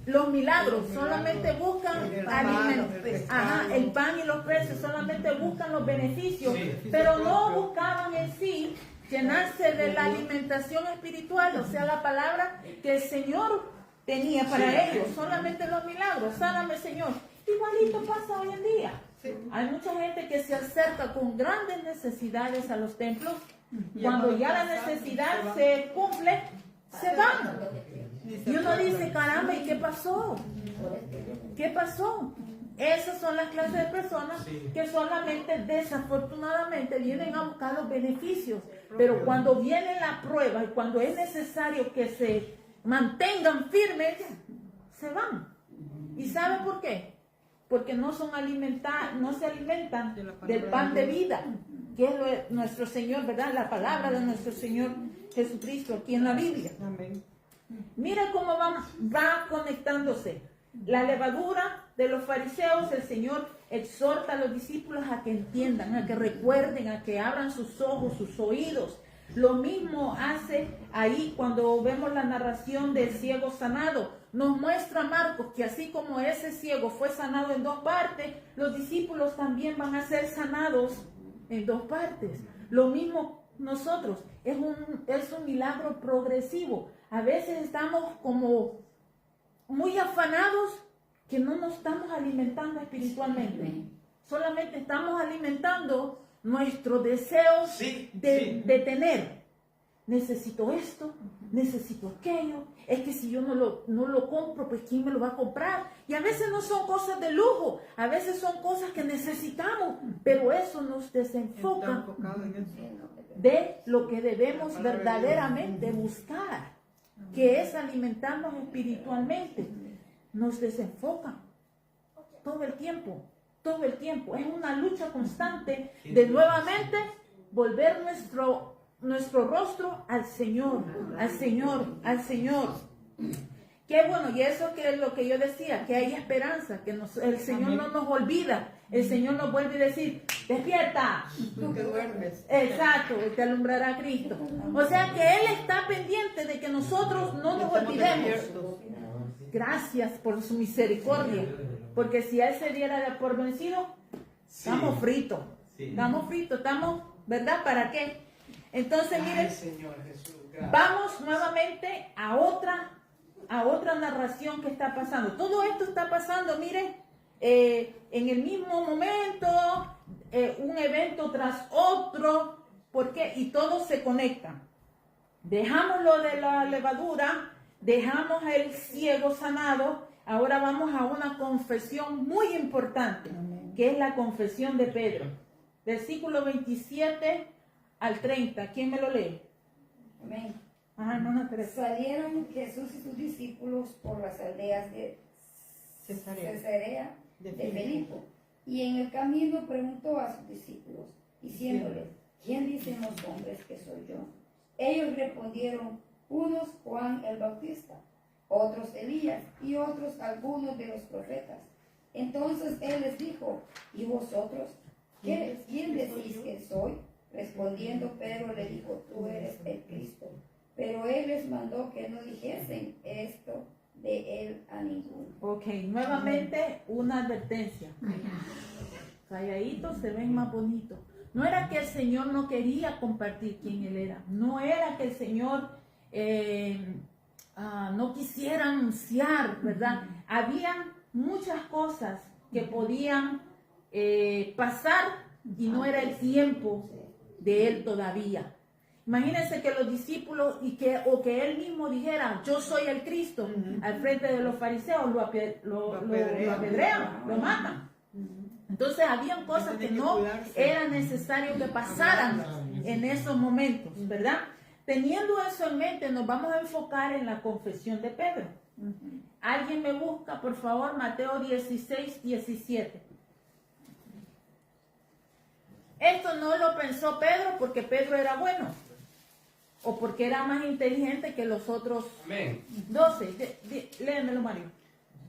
los milagros, Los solamente milagros, buscan el alimentos. pan, el pescado. Ajá, el pan y los peces, solamente buscan los beneficios, Sí. pero no buscaban en sí llenarse de la alimentación espiritual, o sea, la palabra que el Señor tenía para ellos, solamente los milagros. Sáname, Señor. Igualito pasa hoy en día. Sí. Hay mucha gente que se acerca con grandes necesidades a los templos. Y Cuando cuando ya la pasa, necesidad se se cumple, se van. Dice, Y uno dice, caramba, ¿y qué pasó? ¿Qué pasó? Esas son las clases de personas que solamente, desafortunadamente, vienen a buscar los beneficios. Pero cuando viene la prueba y cuando es necesario que se mantengan firmes, se van. ¿Y sabe por qué? Porque no se alimentan del pan de vida, que es nuestro Señor, ¿verdad? La palabra de nuestro Señor Jesucristo aquí en la Biblia. amén. Mira cómo va conectándose. La levadura de los fariseos, el Señor exhorta a los discípulos a que entiendan, a que recuerden, a que abran sus ojos, sus oídos. Lo mismo hace ahí cuando vemos la narración del ciego sanado. Nos muestra Marcos que así como ese ciego fue sanado en 2 partes, los discípulos también van a ser sanados en 2 partes. Lo mismo nosotros, es un milagro progresivo. A veces estamos como muy afanados que no nos estamos alimentando espiritualmente. Solamente estamos alimentando nuestros deseos de tener. Necesito esto, necesito aquello. Es que si yo no lo compro, pues ¿quién me lo va a comprar? Y a veces no son cosas de lujo, a veces son cosas que necesitamos, pero eso nos Está desenfoca enfocado en eso. de lo que debemos verdaderamente buscar, que es alimentarnos espiritualmente. Nos desenfoca todo el tiempo, todo el tiempo. Es una lucha constante de nuevamente volver nuestro rostro al Señor, al Señor, al Señor. Qué bueno, y eso que es lo que yo decía, que hay esperanza, que el Señor no nos olvida, el Señor nos vuelve a decir, despierta. Tú que duermes. Exacto, y te alumbrará Cristo. O sea que Él está pendiente de que nosotros no nos olvidemos. Gracias por su misericordia, porque si Él se diera por vencido, estamos fritos, estamos, ¿verdad? ¿Para qué? Entonces, miren, Señor Jesús, gracias. vamos nuevamente a otra narración que está pasando. Todo esto está pasando, miren, en el mismo momento, un evento tras otro, ¿por qué? Y todos se conectan. Dejamos lo de la levadura, dejamos el ciego sanado, ahora vamos a una confesión muy importante, que es la confesión de Pedro. Versículo 27 al 30, ¿quién me lo lee? Amén. Ajá, hermana Teresa. Salieron Jesús y sus discípulos por las aldeas de Cesarea de Filipo. Y en el camino preguntó a sus discípulos, diciéndoles, ¿quién dicen los hombres que soy yo? Ellos respondieron, unos Juan el Bautista, otros Elías y otros algunos de los profetas. Entonces él les dijo, ¿y vosotros? ¿Quién decís que soy? Respondiendo Pedro le dijo, tú eres el Cristo. Pero él les mandó que no dijesen esto de él a ninguno. Ok, nuevamente una advertencia. Calladitos se ven más bonitos. No era que el Señor no quería compartir quién Él era. No era que el Señor no quisiera anunciar, ¿verdad? Habían muchas cosas que podían pasar y no era el tiempo de Él todavía. Imagínense que los discípulos o que él mismo dijera, yo soy el Cristo, al frente de los fariseos, lo apedrean, lo matan. Entonces habían cosas que no era necesario que pasaran en esos momentos, ¿verdad? Teniendo eso en mente, nos vamos a enfocar en la confesión de Pedro. Alguien me busca, por favor, Mateo 16, 17. Esto no lo pensó Pedro porque Pedro era bueno o porque era más inteligente que los otros. Amén. 12. Léemelo, Mario.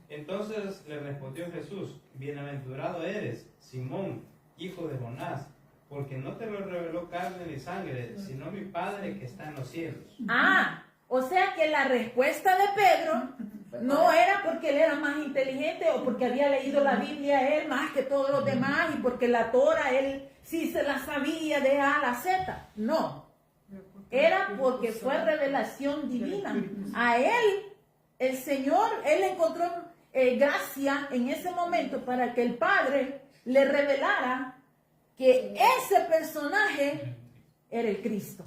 Entonces le respondió Jesús, bienaventurado eres, Simón, hijo de Jonás, porque no te lo reveló carne ni sangre, sino mi Padre que está en los cielos. O sea que la respuesta de Pedro no era porque él era más inteligente o porque había leído la Biblia él más que todos los demás y porque la Torah él sí se la sabía de A a la Z. No. Era porque fue revelación divina. A él, el Señor, él encontró gracia en ese momento para que el Padre le revelara que ese personaje era el Cristo,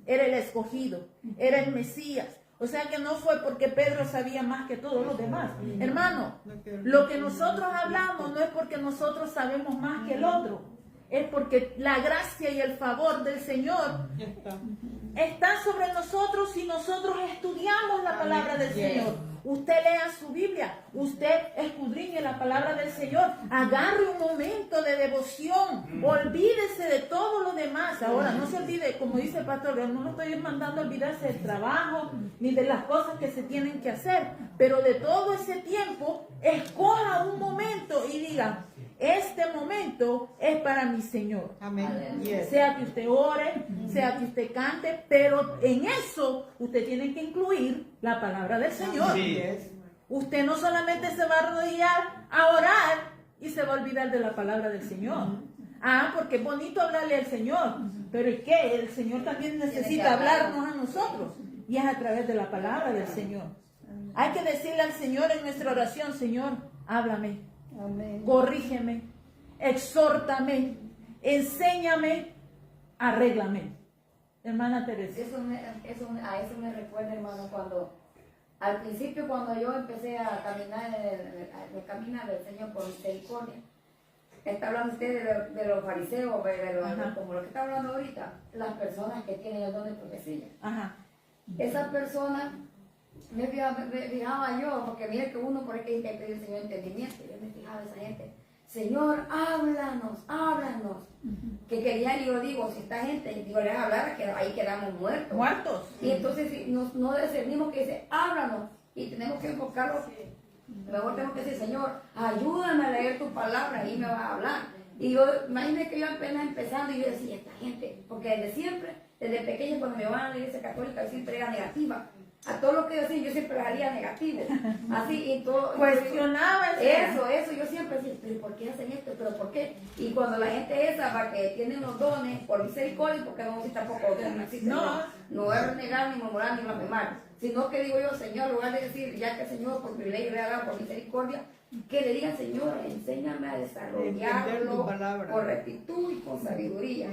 era el escogido, era el Mesías. O sea que no fue porque Pedro sabía más que todos los demás. Hermano, lo que nosotros hablamos no es porque nosotros sabemos más que el otro, es porque la gracia y el favor del Señor está sobre nosotros si nosotros estudiamos la palabra del Señor. Usted lea su Biblia, usted escudriñe la palabra del Señor, agarre un momento de devoción, olvídese de todo lo demás. Ahora, no se olvide, como dice el pastor, no lo estoy mandando a olvidarse del trabajo ni de las cosas que se tienen que hacer, pero de todo ese tiempo, escoja un momento y diga, este momento es para mi Señor. Amén. Sea que usted ore, sea que usted cante, pero en eso usted tiene que incluir la palabra del Señor. Sí. Usted no solamente se va a arrodillar a orar y se va a olvidar de la palabra del Señor. Porque es bonito hablarle al Señor, pero es que el Señor también necesita hablarnos a nosotros y es a través de la palabra del Señor. Hay que decirle al Señor en nuestra oración, Señor, háblame. Amén. Corrígeme, exhórtame, enséñame, arréglame. Hermana Teresa. A eso me recuerda, hermano, cuando al principio, cuando yo empecé a caminar en el camino del Señor por misericordia, está hablando usted de los fariseos, como lo que está hablando ahorita, las personas que tienen el don de profecía. Esas personas me fijaba yo, porque mira que uno por ahí que pedir el Señor entendimiento, yo me fijaba esa gente, Señor, háblanos, háblanos, que quería, y yo digo, si esta gente, digo, les hablara, que ahí quedamos muertos. Y entonces si no discernimos que dice, háblanos, y tenemos que enfocarlo, mejor tenemos que decir, Señor, ayúdame a leer tu palabra, y me vas a hablar. Y yo, imagínate que yo apenas empezando, y yo decía, esta gente, porque desde siempre, desde pequeña, cuando me van a la iglesia católica, yo siempre era negativa. A todo lo que yo decía, yo siempre haría negativo. Así, y todo. Cuestionaba eso, yo siempre decía, pero ¿por qué hacen esto? ¿Pero por qué? Y cuando la gente esa, para que tienen los dones, por misericordia, porque no existe tampoco los dones, no existe, no es negar, ni murmurar, ni blasfemar, sino que digo yo, Señor, en lugar de decir, ya que el Señor por privilegio le ha dado por misericordia, que le digan, Señor, enséñame a desarrollarlo con rectitud y con sabiduría.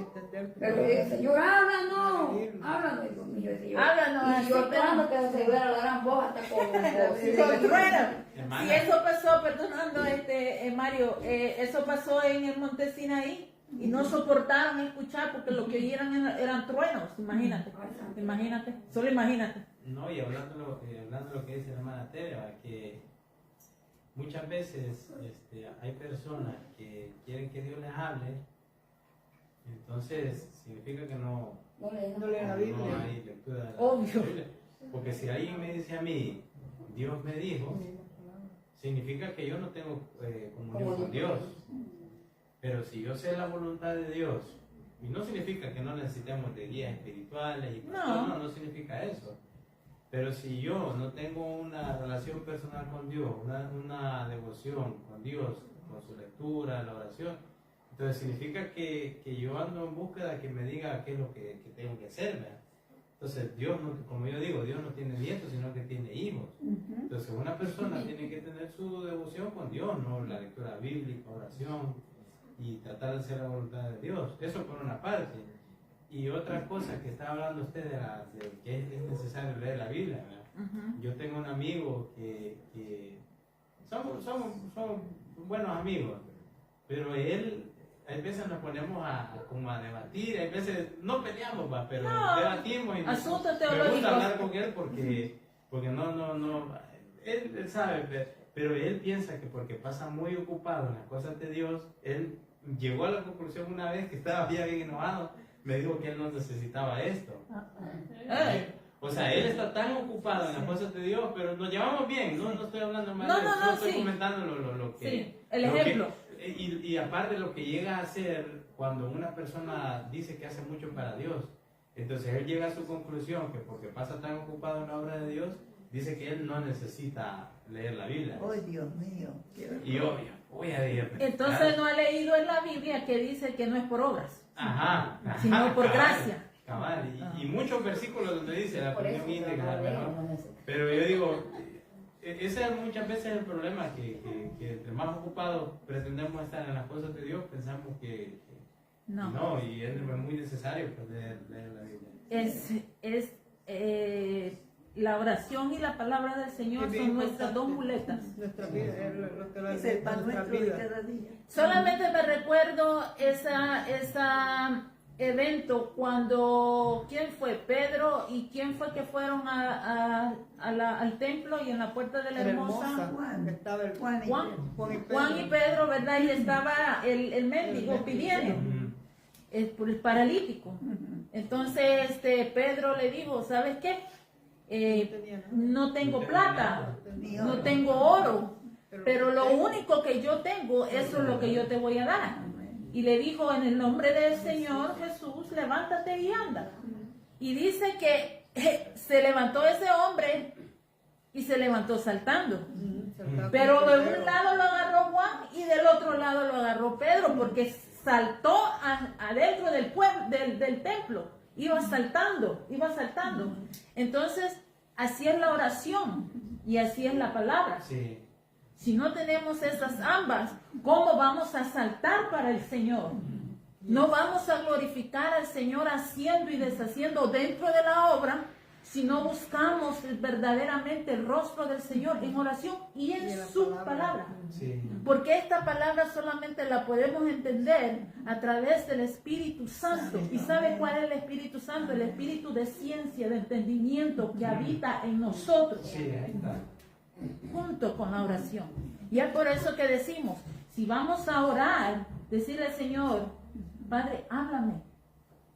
Pero le digo, Señor, háblanos, Dios mío, háblanos. Y yo esperando que se vea la gran voz hasta con y eso pasó, perdonando, Mario, eso pasó en el Monte Sinaí y no soportaron escuchar porque lo que oyeran eran truenos, imagínate, solo imagínate. No, y hablando de lo que dice la hermana Tere, que muchas veces hay personas que quieren que Dios les hable, entonces significa que no leen la Biblia. No hay lectura de la Obvio. Biblia. Porque si alguien me dice a mí, Dios me dijo, significa que yo no tengo comunión con Dios. Pero si yo sé la voluntad de Dios, y no significa que no necesitemos de guías espirituales, no significa eso. Pero si yo no tengo una relación personal con Dios, una devoción con Dios, con su lectura, la oración, entonces significa que yo ando en búsqueda que me diga qué es lo que tengo que hacer, ¿verdad? Entonces Dios, como yo digo, Dios no tiene nietos, sino que tiene hijos. Entonces una persona tiene que tener su devoción con Dios, ¿no? La lectura bíblica, oración, y tratar de hacer la voluntad de Dios. Eso por una parte. Y otra cosa que estaba hablando usted de que es necesario leer la Biblia, ¿verdad? Yo tengo un amigo que somos buenos amigos, pero él, a veces nos ponemos como a debatir, a veces no peleamos, pero debatimos y me gusta hablar con él porque él sabe, pero él piensa que porque pasa muy ocupado en las cosas de Dios, él llegó a la conclusión una vez que estaba bien enojado, me dijo que él no necesitaba esto. O sea, él está tan ocupado en las cosas de Dios, pero nos llevamos bien, no estoy hablando mal, no estoy comentando lo que... Sí, el ejemplo. Y aparte lo que llega a hacer cuando una persona dice que hace mucho para Dios, entonces él llega a su conclusión que porque pasa tan ocupado en la obra de Dios, dice que él no necesita leer la Biblia. ¡Ay, Dios mío! Y obvio, voy a decir... Entonces no ha leído en la Biblia que dice que no es por obras, Ajá, sino por gracia. Cabal, y muchos versículos donde dice la Por eso opinión no íntegra, lo ¿verdad? leemos. Pero yo digo, ese es muchas veces el problema, que entre más ocupados pretendemos estar en las cosas de Dios, pensamos que no, y es muy necesario pues, leer la Biblia. La oración y la palabra del Señor son nuestras dos muletas. Nuestra vida es lo que la Es el pan nuestra nuestro de vida. cada día. Solamente me recuerdo esa evento cuando, ¿quién fue? Pedro y quién fue que fueron al templo y en la puerta de la hermosa. Juan. Estaba el Juan y Juan. Pedro. Juan y Pedro, ¿verdad? Y estaba el mendigo pidiendo, por el paralítico. Entonces Pedro le dijo, ¿sabes qué? No tengo plata, no tengo oro, pero lo único que yo tengo, eso es lo que yo te voy a dar. Y le dijo, en el nombre del Señor Jesús, levántate y anda. Y dice que se levantó ese hombre y se levantó saltando. Pero de un lado lo agarró Juan y del otro lado lo agarró Pedro, porque saltó adentro del templo. Iba saltando. Entonces, así es la oración y así es la palabra. Sí. Si no tenemos esas ambas, ¿cómo vamos a saltar para el Señor? No vamos a glorificar al Señor haciendo y deshaciendo dentro de la obra, si no buscamos verdaderamente el rostro del Señor en oración y en su palabra. Sí. Porque esta palabra solamente la podemos entender a través del Espíritu Santo. ¿Y sabe cuál es el Espíritu Santo? El Espíritu de ciencia, de entendimiento que habita en nosotros. Sí, ahí está. Junto con la oración. Y es por eso que decimos, si vamos a orar, decirle al Señor, Padre, háblame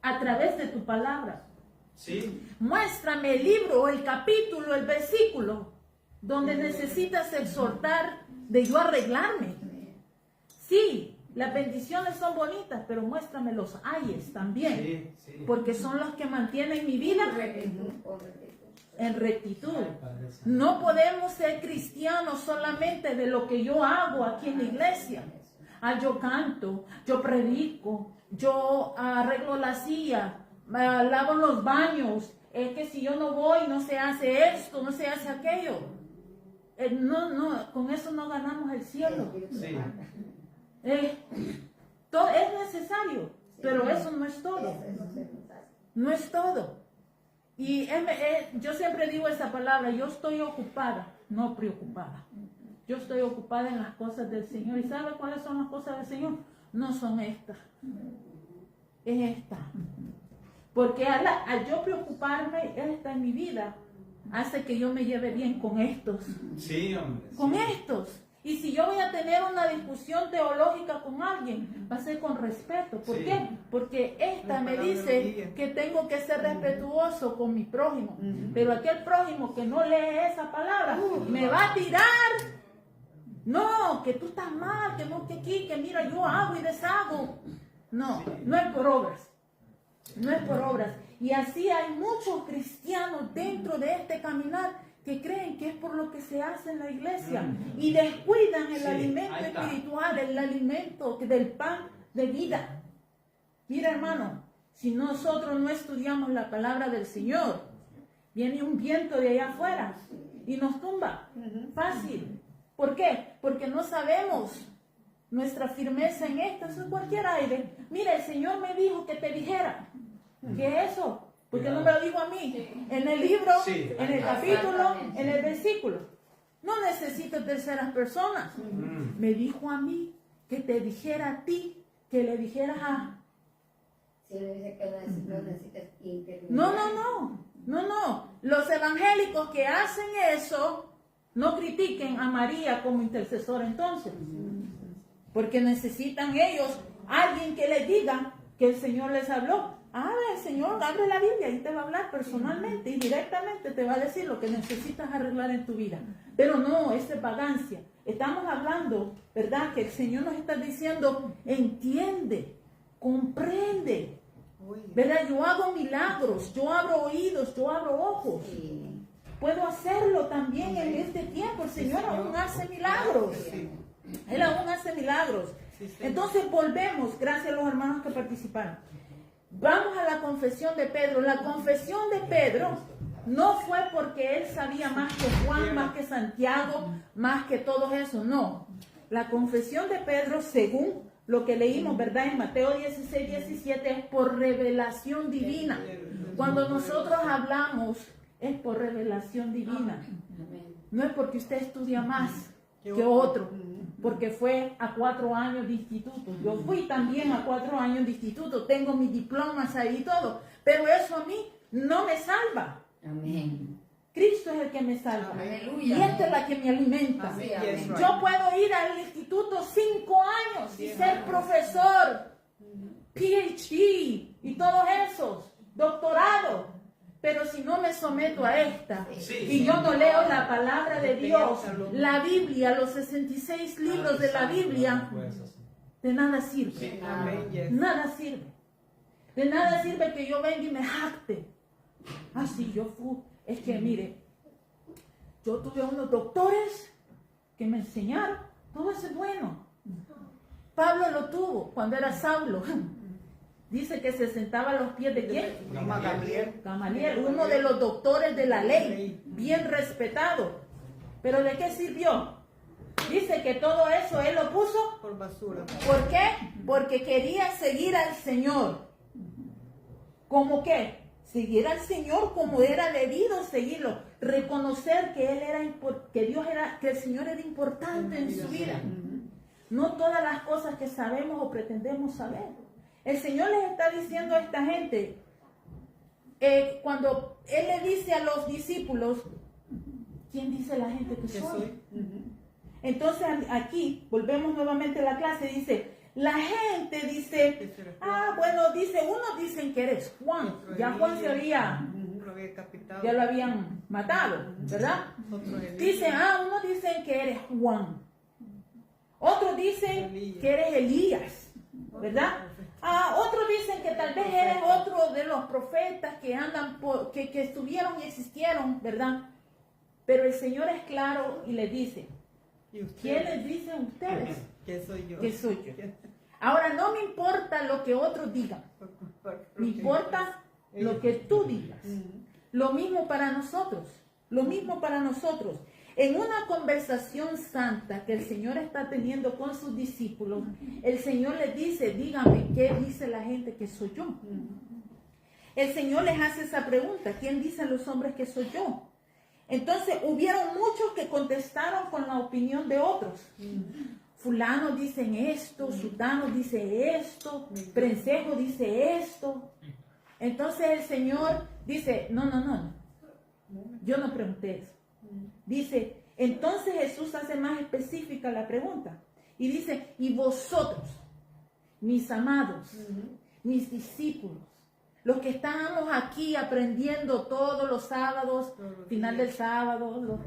a través de tu palabra. Sí. Muéstrame el libro, el capítulo, el versículo, donde necesitas exhortar de yo arreglarme. Sí, las bendiciones son bonitas, pero muéstrame los ayes también, Sí. porque son los que mantienen mi vida en rectitud. No podemos ser cristianos solamente de lo que yo hago aquí en la iglesia. Yo canto, yo predico, yo arreglo la silla, lavo los baños. Es que si yo no voy, no se hace esto, no se hace aquello. Con eso no ganamos el cielo. Sí. Todo es necesario, pero eso no es todo. No es todo. Y yo siempre digo esa palabra, yo estoy ocupada, no preocupada. Yo estoy ocupada en las cosas del Señor. ¿Y sabe cuáles son las cosas del Señor? No son estas. Es esta. Porque al yo preocuparme, esta en mi vida, hace que yo me lleve bien con estos. Sí, hombre. Con estos. Y si yo voy a tener una discusión teológica con alguien, va a ser con respeto. ¿Por qué? Porque esta me dice que tengo que ser respetuoso con mi prójimo. Pero aquel prójimo que no lee esa palabra, me va a tirar. No, que tú estás mal, que no, que aquí, que mira, yo hago y deshago. No, no es por obras. No es por obras. Y así hay muchos cristianos dentro de este caminar que creen que es por lo que se hace en la iglesia y descuidan el alimento espiritual, el alimento del pan de vida. Mira, hermano, si nosotros no estudiamos la palabra del Señor, viene un viento de allá afuera y nos tumba. Fácil. ¿Por qué? Porque no sabemos nuestra firmeza en esto. Eso es cualquier aire. Mira, el Señor me dijo que te dijera. ¿Qué es eso? ¿Por qué no me lo dijo a mí? En el libro, Sí. en el capítulo, en el versículo. No necesito terceras personas. Me dijo a mí que te dijera a ti, que le dijeras a... Si le dice que no necesitas intervenir. No. Los evangélicos que hacen eso, no critiquen a María como intercesora entonces. Porque necesitan ellos alguien que les diga que el Señor les habló. El Señor abre la Biblia y te va a hablar personalmente y directamente te va a decir lo que necesitas arreglar en tu vida. Pero no, es vagancia. Estamos hablando, ¿verdad? Que el Señor nos está diciendo, entiende, comprende. ¿Verdad? Yo hago milagros, yo abro oídos, yo abro ojos. Puedo hacerlo también en este tiempo. El Señor aún hace milagros. Él aún hace milagros. Entonces volvemos, gracias a los hermanos que participaron. Vamos a la confesión de Pedro. La confesión de Pedro no fue porque él sabía más que Juan, más que Santiago, más que todo eso. No. La confesión de Pedro, según lo que leímos, ¿verdad? En Mateo 16, 17, es por revelación divina. Cuando nosotros hablamos, es por revelación divina. No es porque usted estudia más que otro, porque fue a 4 años de instituto. Yo fui también a 4 años de instituto, tengo mis diplomas ahí y todo, pero eso a mí no me salva. Amén. Cristo es el que me salva. Aleluya. Y esta es la que me alimenta. Amén, amén. Yo puedo ir al instituto 5 años y ser profesor, PhD y todos esos, doctorado. Pero si no me someto a esta y yo no leo la palabra de Dios, la Biblia, los 66 libros de la Biblia, de nada sirve. Nada sirve. De nada sirve que yo venga y me jacte. Así yo fui. Es que mire, yo tuve unos doctores que me enseñaron. Todo eso es bueno. Pablo lo tuvo cuando era Saulo. Dice que se sentaba a los pies de ¿quién? Gamaliel, uno de los doctores de la ley, bien respetado. ¿Pero de qué sirvió? Dice que todo eso él lo puso por basura. ¿Por qué? Porque quería seguir al Señor. ¿Cómo qué? Seguir al Señor como era debido seguirlo. Reconocer que él era que el Señor era importante en su vida. No todas las cosas que sabemos o pretendemos saber. El Señor les está diciendo a esta gente, cuando Él le dice a los discípulos, ¿quién dice la gente que soy? Entonces aquí, volvemos nuevamente a la clase, dice, la gente dice, dice, unos dicen que eres Juan, ya Juan se había, ya lo habían matado, ¿verdad? Dicen, unos dicen que eres Juan, otros dicen que eres Elías, ¿verdad? Otros dicen que tal vez eres otro de los profetas que andan que estuvieron y existieron, ¿verdad? Pero el Señor es claro y les dice, ¿quiénes dicen ustedes? Que soy yo. Que soy yo. Ahora no me importa lo que otros digan, me importa lo que tú digas. Lo mismo para nosotros, lo mismo para nosotros. En una conversación santa que el Señor está teniendo con sus discípulos, el Señor les dice, dígame, ¿qué dice la gente que soy yo? El Señor les hace esa pregunta, ¿quién dicen los hombres que soy yo? Entonces, hubieron muchos que contestaron con la opinión de otros. Fulano dicen esto, Sutano dice esto, Prensejo dice esto. Entonces el Señor dice, no, yo no pregunté eso. Dice, entonces Jesús hace más específica la pregunta y dice, y vosotros, mis amados, mis discípulos, los que estamos aquí aprendiendo todos los sábados, final del sábado,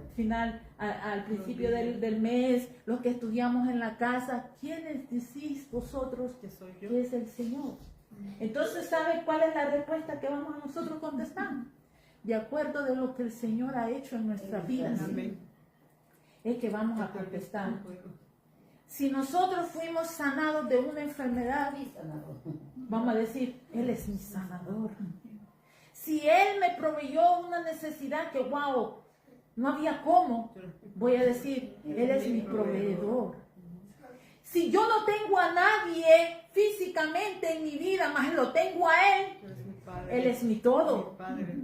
al principio del mes, los que estudiamos en la casa, ¿quiénes decís vosotros que soy yo? Que es el Señor. Entonces, ¿sabe cuál es la respuesta que vamos a nosotros contestar? De acuerdo de lo que el Señor ha hecho en nuestras vidas, es que vamos a contestar. Si nosotros fuimos sanados de una enfermedad, vamos a decir, Él es mi sanador. Si Él me proveyó una necesidad que, wow, no había cómo, voy a decir, Él es mi proveedor. Si yo no tengo a nadie físicamente en mi vida, más lo tengo a Él, Padre. Él es mi todo. Mi Padre.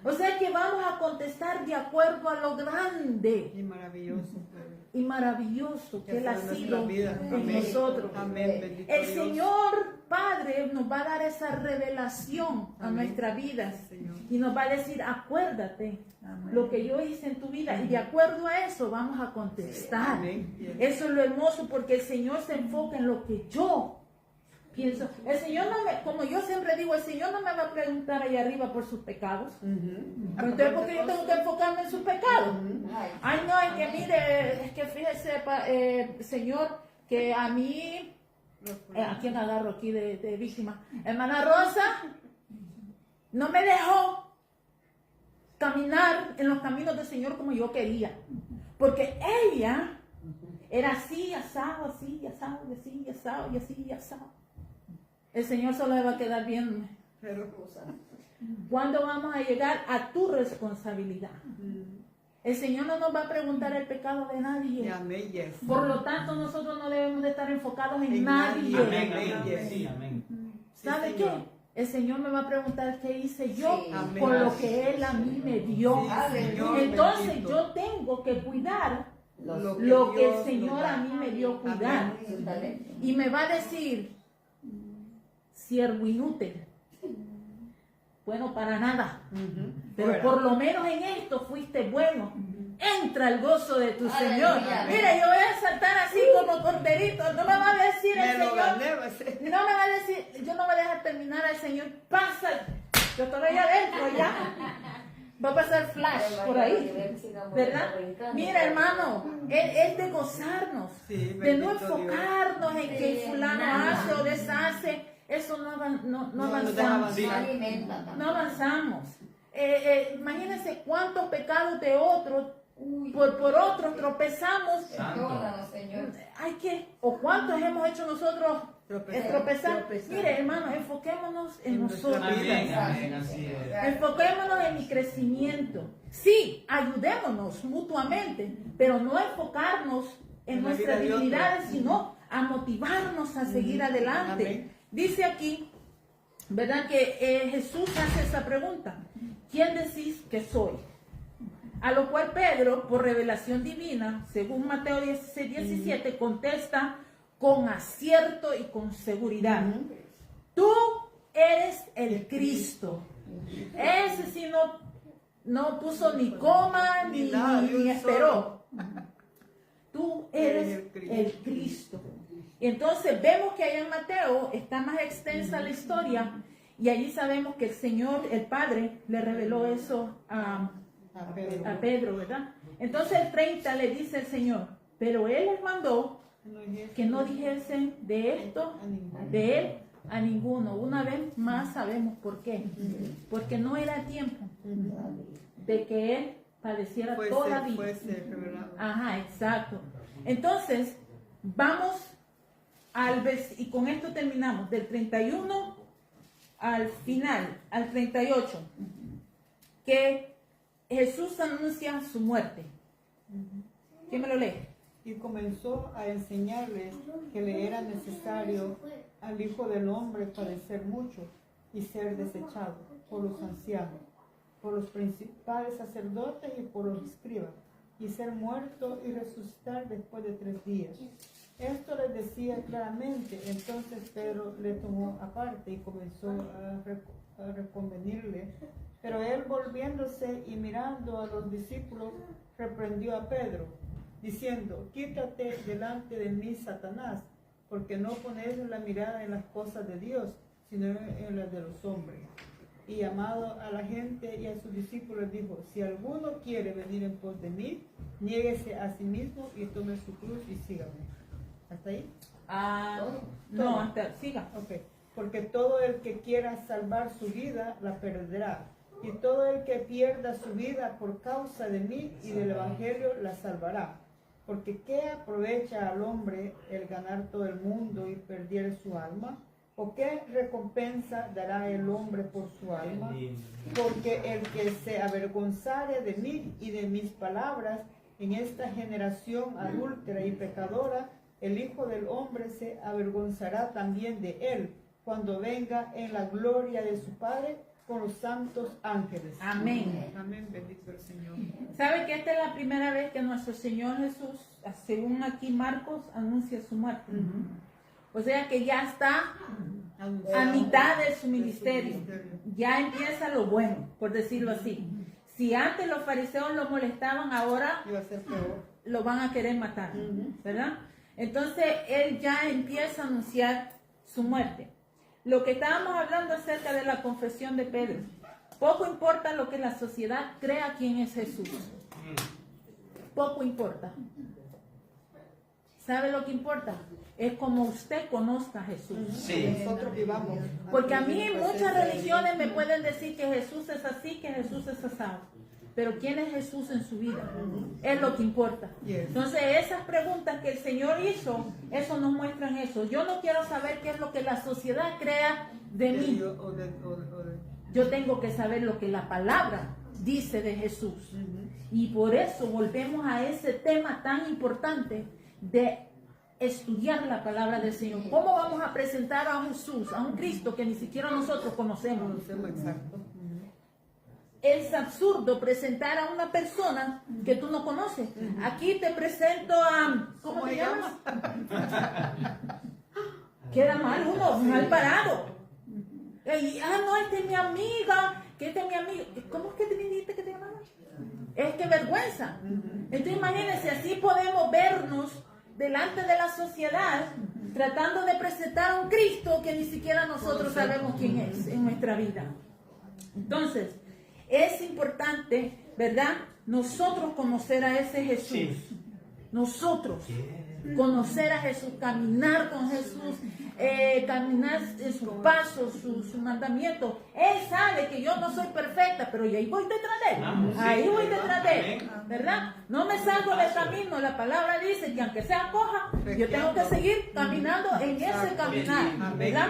O sea que vamos a contestar de acuerdo a lo grande Y maravilloso, Padre. y maravilloso que Él ha nuestra sido vida. en Amén. nosotros. Amén. Bendito El Dios. Señor Padre nos va a dar esa revelación a Amén. nuestras vidas Señor. y nos va a decir, acuérdate Amén. lo que yo hice en tu vida, y de acuerdo a eso vamos a contestar. Amén. Bien. Eso es lo hermoso, porque el Señor se enfoca en lo que yo pienso. El Señor no me, como yo siempre digo, el Señor no me va a preguntar allá arriba por sus pecados. Pero entonces, ¿por qué yo tengo que enfocarme en sus pecados? Ay, no, es que mire, es que fíjese, Señor, que a mí, ¿a quién agarro aquí de víctima? Hermana Rosa no me dejó caminar en los caminos del Señor como yo quería, porque ella era así, asado, así, asado, y así, asado, y así, y asado. El Señor solo le va a quedar viéndome. Pero, ¿Cuándo vamos a llegar a tu responsabilidad? El Señor no nos va a preguntar el pecado de nadie. amén. Yes. Por lo tanto, nosotros no debemos de estar enfocados en En nadie. nadie. Amén, Amén. amén. Sí, amén. ¿Sabe Sí, qué? Señor. El Señor me va a preguntar qué hice yo Sí. Amén. con lo que Él a mí me dio. Sí, Señor, Entonces bendito. yo tengo que cuidar Lo lo que el Dios Señor nos da. a mí me dio cuidar. Amén. Y me va a decir, siervo inútil, bueno para nada, pero Fuera. por lo menos en esto fuiste bueno. Entra el gozo de tu Señor. Aleluya. Mira, yo voy a saltar así como corderito. No me va a decir el Me lo Señor. gané, va a ser. No me va a decir, yo no voy a dejar terminar al Señor. Pasa, yo estoy allá adentro ya. Va a pasar flash por ahí, ¿verdad? Mira, hermano, es de gozarnos, Sí, de no bendito Dios. enfocarnos en que fulano hace o deshace. Eso no nos deja avanzamos. avanzar. No avanzamos. Imagínense cuántos pecados de otros, por otros tropezamos. Perdónanos, Señor. Hay que, o cuántos hemos hecho nosotros tropezar. Tropezar. Mire, hermano, enfoquémonos en nuestra nosotros. vida. Amén, amén, así es. Enfoquémonos en mi crecimiento. Sí, ayudémonos mutuamente, pero no enfocarnos en En la nuestras vida de debilidades, otros. sino a motivarnos a seguir adelante. Amén. Dice aquí, ¿verdad? Que Jesús hace esa pregunta. ¿Quién decís que soy? A lo cual Pedro, por revelación divina, según Mateo 16, 17, contesta con acierto y con seguridad. Tú eres el Cristo. Ese sí no puso ni coma Ni nada, ni un esperó. Tú eres el Cristo. Y entonces vemos que allá en Mateo está más extensa la historia, y allí sabemos que el Señor, el Padre, le reveló eso a Pedro, ¿verdad? Entonces el 30 le dice el Señor, pero Él les mandó que no dijesen de esto, de Él, a ninguno. Una vez más sabemos por qué. Porque no era tiempo de que Él padeciera todavía. Fuese revelado. Ajá, exacto. Entonces, vamos y con esto terminamos, del 31 al final, al 38, que Jesús anuncia su muerte. ¿Quién me lo lee? Y comenzó a enseñarles que le era necesario al Hijo del Hombre padecer mucho y ser desechado por los ancianos, por los principales sacerdotes y por los escribas, y ser muerto y resucitar después de 3 días. Esto les decía claramente. Entonces Pedro le tomó aparte y comenzó a reconvenirle. Pero él, volviéndose y mirando a los discípulos, reprendió a Pedro, diciendo: quítate delante de mí, Satanás, porque no pones la mirada en las cosas de Dios, sino en las de los hombres. Y llamado a la gente y a sus discípulos dijo: si alguno quiere venir en pos de mí, niéguese a sí mismo y tome su cruz y sígame. ¿Hasta ahí? No, hasta, siga. Ok. Porque todo el que quiera salvar su vida, la perderá. Y todo el que pierda su vida por causa de mí y del Evangelio, la salvará. Porque ¿qué aprovecha al hombre el ganar todo el mundo y perder su alma? ¿O qué recompensa dará el hombre por su alma? Porque el que se avergonzare de mí y de mis palabras en esta generación adúltera y pecadora, el Hijo del Hombre se avergonzará también de él, cuando venga en la gloria de su Padre con los santos ángeles. Amén. Amén, bendito el Señor. ¿Sabe que esta es la primera vez que nuestro Señor Jesús, según aquí Marcos, anuncia su muerte? O sea que ya está a mitad de su ministerio. Ya empieza lo bueno, por decirlo así. Si antes los fariseos lo molestaban, ahora Iba a ser peor. lo van a querer matar, ¿verdad? Entonces él ya empieza a anunciar su muerte. Lo que estábamos hablando acerca de la confesión de Pedro, poco importa lo que la sociedad crea quién es Jesús. Poco importa. ¿Sabe lo que importa? Es como usted conozca a Jesús. Sí. Nosotros vivamos. Porque a mí muchas religiones me pueden decir que Jesús es así, que Jesús es asado. Pero ¿quién es Jesús en su vida? Es lo que importa. Entonces esas preguntas que el Señor hizo, eso nos muestran eso. Yo no quiero saber qué es lo que la sociedad crea de mí. Yo tengo que saber lo que la palabra dice de Jesús. Y por eso volvemos a ese tema tan importante de estudiar la palabra del Señor. ¿Cómo vamos a presentar a Jesús, a un Cristo que ni siquiera nosotros conocemos? Exacto. Es absurdo presentar a una persona que tú no conoces. Aquí te presento a... ¿Cómo te llamas? Queda mal uno, mal parado. No, esta es mi amiga, que esta es mi amiga. ¿Cómo es que te dijiste que te llamabas? Es que vergüenza. Entonces imagínense, así podemos vernos delante de la sociedad tratando de presentar a un Cristo que ni siquiera nosotros sabemos quién es en nuestra vida. Entonces, es importante, ¿verdad? Nosotros conocer a ese Jesús. Sí. Nosotros conocer a Jesús, caminar con Jesús, caminar en sus pasos, sus mandamientos. Él sabe que yo no soy perfecta, pero yo ahí voy detrás de él. Ahí voy detrás de él, ¿verdad? No me salgo del camino. La palabra dice que aunque sea coja, yo tengo que seguir caminando en ese caminar, ¿verdad?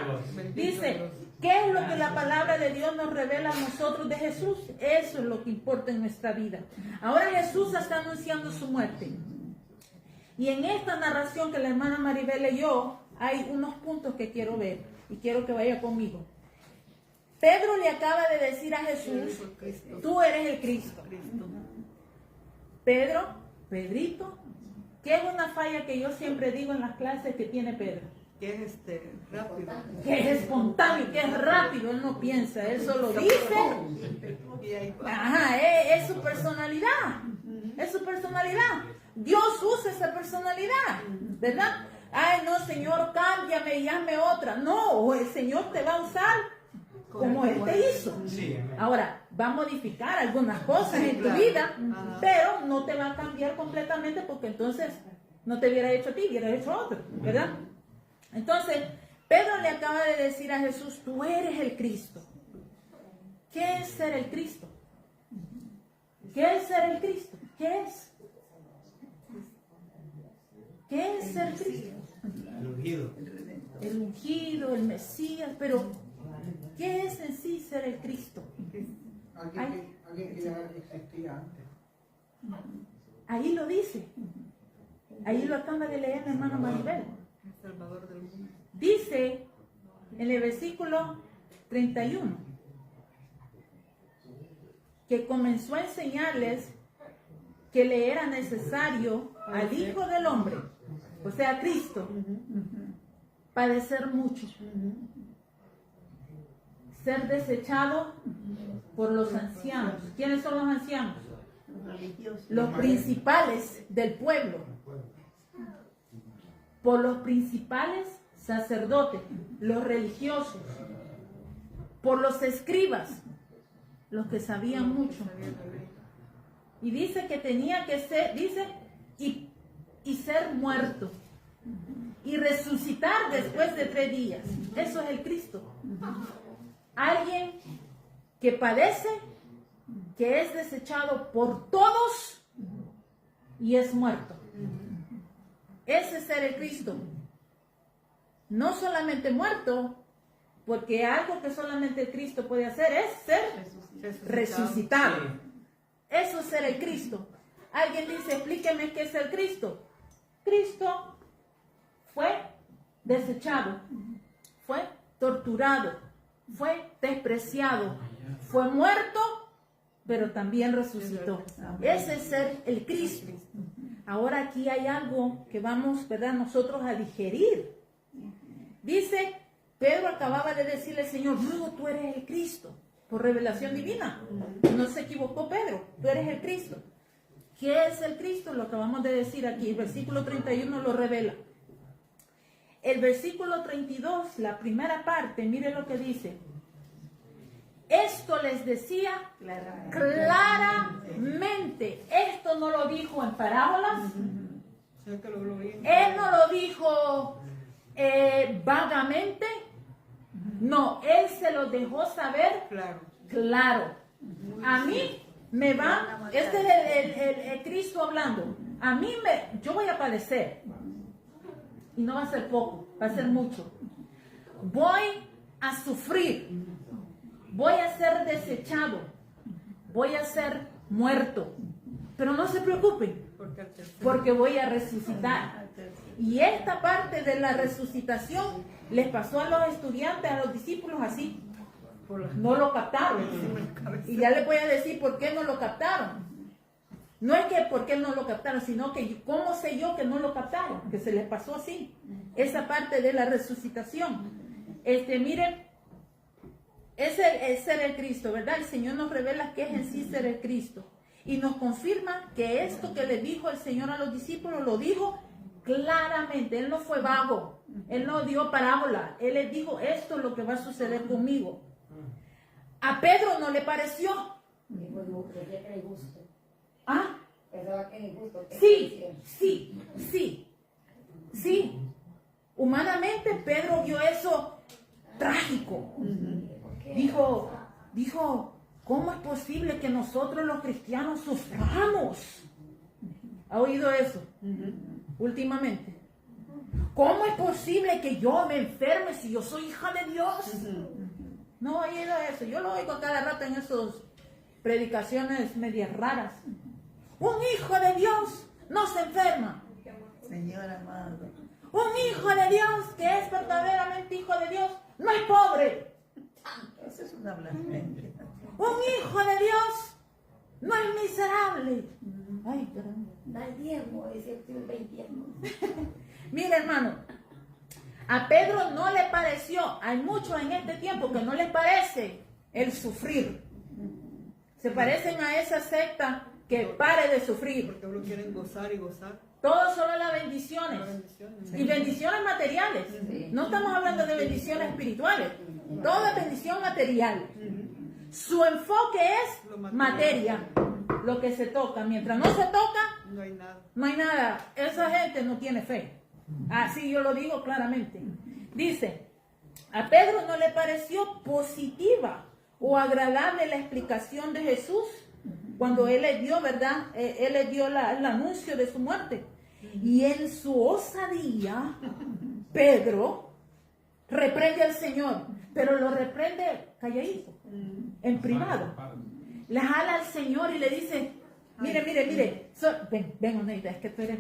Dice, ¿qué es lo que la palabra de Dios nos revela a nosotros de Jesús? Eso es lo que importa en nuestra vida. Ahora Jesús está anunciando su muerte. Y en esta narración que la hermana Maribel leyó, hay unos puntos que quiero ver y quiero que vaya conmigo. Pedro le acaba de decir a Jesús, tú eres el Cristo. Pedrito, ¿qué es una falla que yo siempre digo en las clases que tiene Pedro? Que es rápido. Que es espontáneo, que es rápido, él no piensa, él solo dice. Ajá, es su personalidad. Es su personalidad. Dios usa esa personalidad, ¿verdad? Ay, no, Señor, cámbiame y hazme otra. No, el Señor te va a usar como Él te hizo. Ahora, va a modificar algunas cosas en tu vida, pero no te va a cambiar completamente porque entonces no te hubiera hecho a ti, hubiera hecho a otro, ¿verdad? Entonces, Pedro le acaba de decir a Jesús, tú eres el Cristo. ¿Qué es ser el Cristo? ¿Qué es ser el Cristo? ¿Qué es? ¿Qué es ser Cristo? El ungido. El ungido, el Mesías, pero ¿qué es en sí ser el Cristo? Alguien que ya existía antes. Ahí lo dice. Ahí lo acaba de leer mi hermano Maribel. Salvador del mundo. Dice en el versículo 31 que comenzó a enseñarles que le era necesario al Hijo del Hombre, o sea, Cristo, padecer mucho, ser desechado por los ancianos. ¿Quiénes son los ancianos? Los principales del pueblo, por los principales sacerdotes, los religiosos, por los escribas, los que sabían mucho. Y dice que tenía que ser, y ser muerto y resucitar después de 3 días. Eso es el Cristo. Alguien que padece, que es desechado por todos y es muerto. Ese es ser el Cristo. No solamente muerto, porque algo que solamente el Cristo puede hacer es ser resucitado. Eso es ser el Cristo. Alguien dice, explíqueme qué es el Cristo. Cristo fue desechado, fue torturado, fue despreciado, fue muerto, pero también resucitó. Ese es ser el Cristo. Ahora aquí hay algo que vamos, ¿verdad?, nosotros a digerir. Dice, Pedro acababa de decirle al Señor, no, tú eres el Cristo, por revelación divina. No se equivocó Pedro, tú eres el Cristo. ¿Qué es el Cristo? Lo acabamos de decir aquí, el versículo 31 lo revela. El versículo 32, la primera parte, mire lo que dice. Esto les decía claramente. Esto no lo dijo en parábolas. Él no lo dijo vagamente. No, él se lo dejó saber claro. A mí me va, este es el Cristo hablando. A mí yo voy a padecer. Y no va a ser poco, va a ser mucho. Voy a sufrir. Voy a ser desechado. Voy a ser muerto. Pero no se preocupen, porque voy a resucitar. Y esta parte de la resucitación les pasó a los estudiantes, a los discípulos así. No lo captaron. Y ya les voy a decir por qué no lo captaron. No es que por qué no lo captaron, sino que cómo sé yo que no lo captaron, que se les pasó así. Esa parte de la resucitación. Miren, es ser el Cristo, ¿verdad? El Señor nos revela que es en sí ser el Cristo. Y nos confirma que esto que le dijo el Señor a los discípulos, lo dijo claramente. Él no fue vago. Él no dio parábola. Él les dijo, esto es lo que va a suceder conmigo. A Pedro no le pareció. ¿Ah? Sí. Humanamente Pedro vio eso trágico. Dijo, ¿cómo es posible que nosotros los cristianos suframos? ¿Ha oído eso? Últimamente. ¿Cómo es posible que yo me enferme si yo soy hija de Dios? No he oído eso. Yo lo oigo cada rato en esas predicaciones medias raras. Un hijo de Dios no se enferma. Señor amado. Un hijo de Dios que es verdaderamente hijo de Dios no es pobre. Eso es una blasfemia. Un hijo de Dios no es miserable. Ay, caramba. Da el diezmo, dice el 20. Mira, hermano, a Pedro no le pareció, hay muchos en este tiempo que no les parece el sufrir. Se parecen a esa secta que pare de sufrir. Porque uno quieren gozar y gozar. Todo solo las bendiciones. Y bendiciones materiales. No estamos hablando de bendiciones espirituales. Todo es bendición material. Su enfoque es materia. Lo que se toca. Mientras no se toca, No hay nada. no hay nada. Esa gente no tiene fe. Así yo lo digo claramente. Dice, a Pedro no le pareció positiva o agradable la explicación de Jesús cuando él le dio, ¿verdad? Él le dio el anuncio de su muerte. Y en su osadía, Pedro reprende al Señor, pero lo reprende calladito, en privado. Le jala al Señor y le dice, mire, ven, Oneida, es que tú eres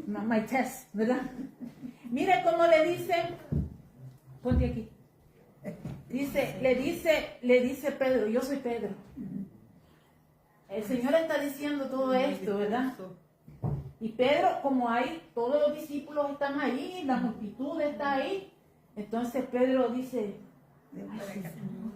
my test, ¿verdad? Mire cómo le dice, ponte aquí. Le dice Pedro, yo soy Pedro. El Señor está diciendo todo esto, ¿verdad? Y Pedro, como hay, todos los discípulos están ahí, la multitud está ahí, entonces Pedro dice, ay, Señor,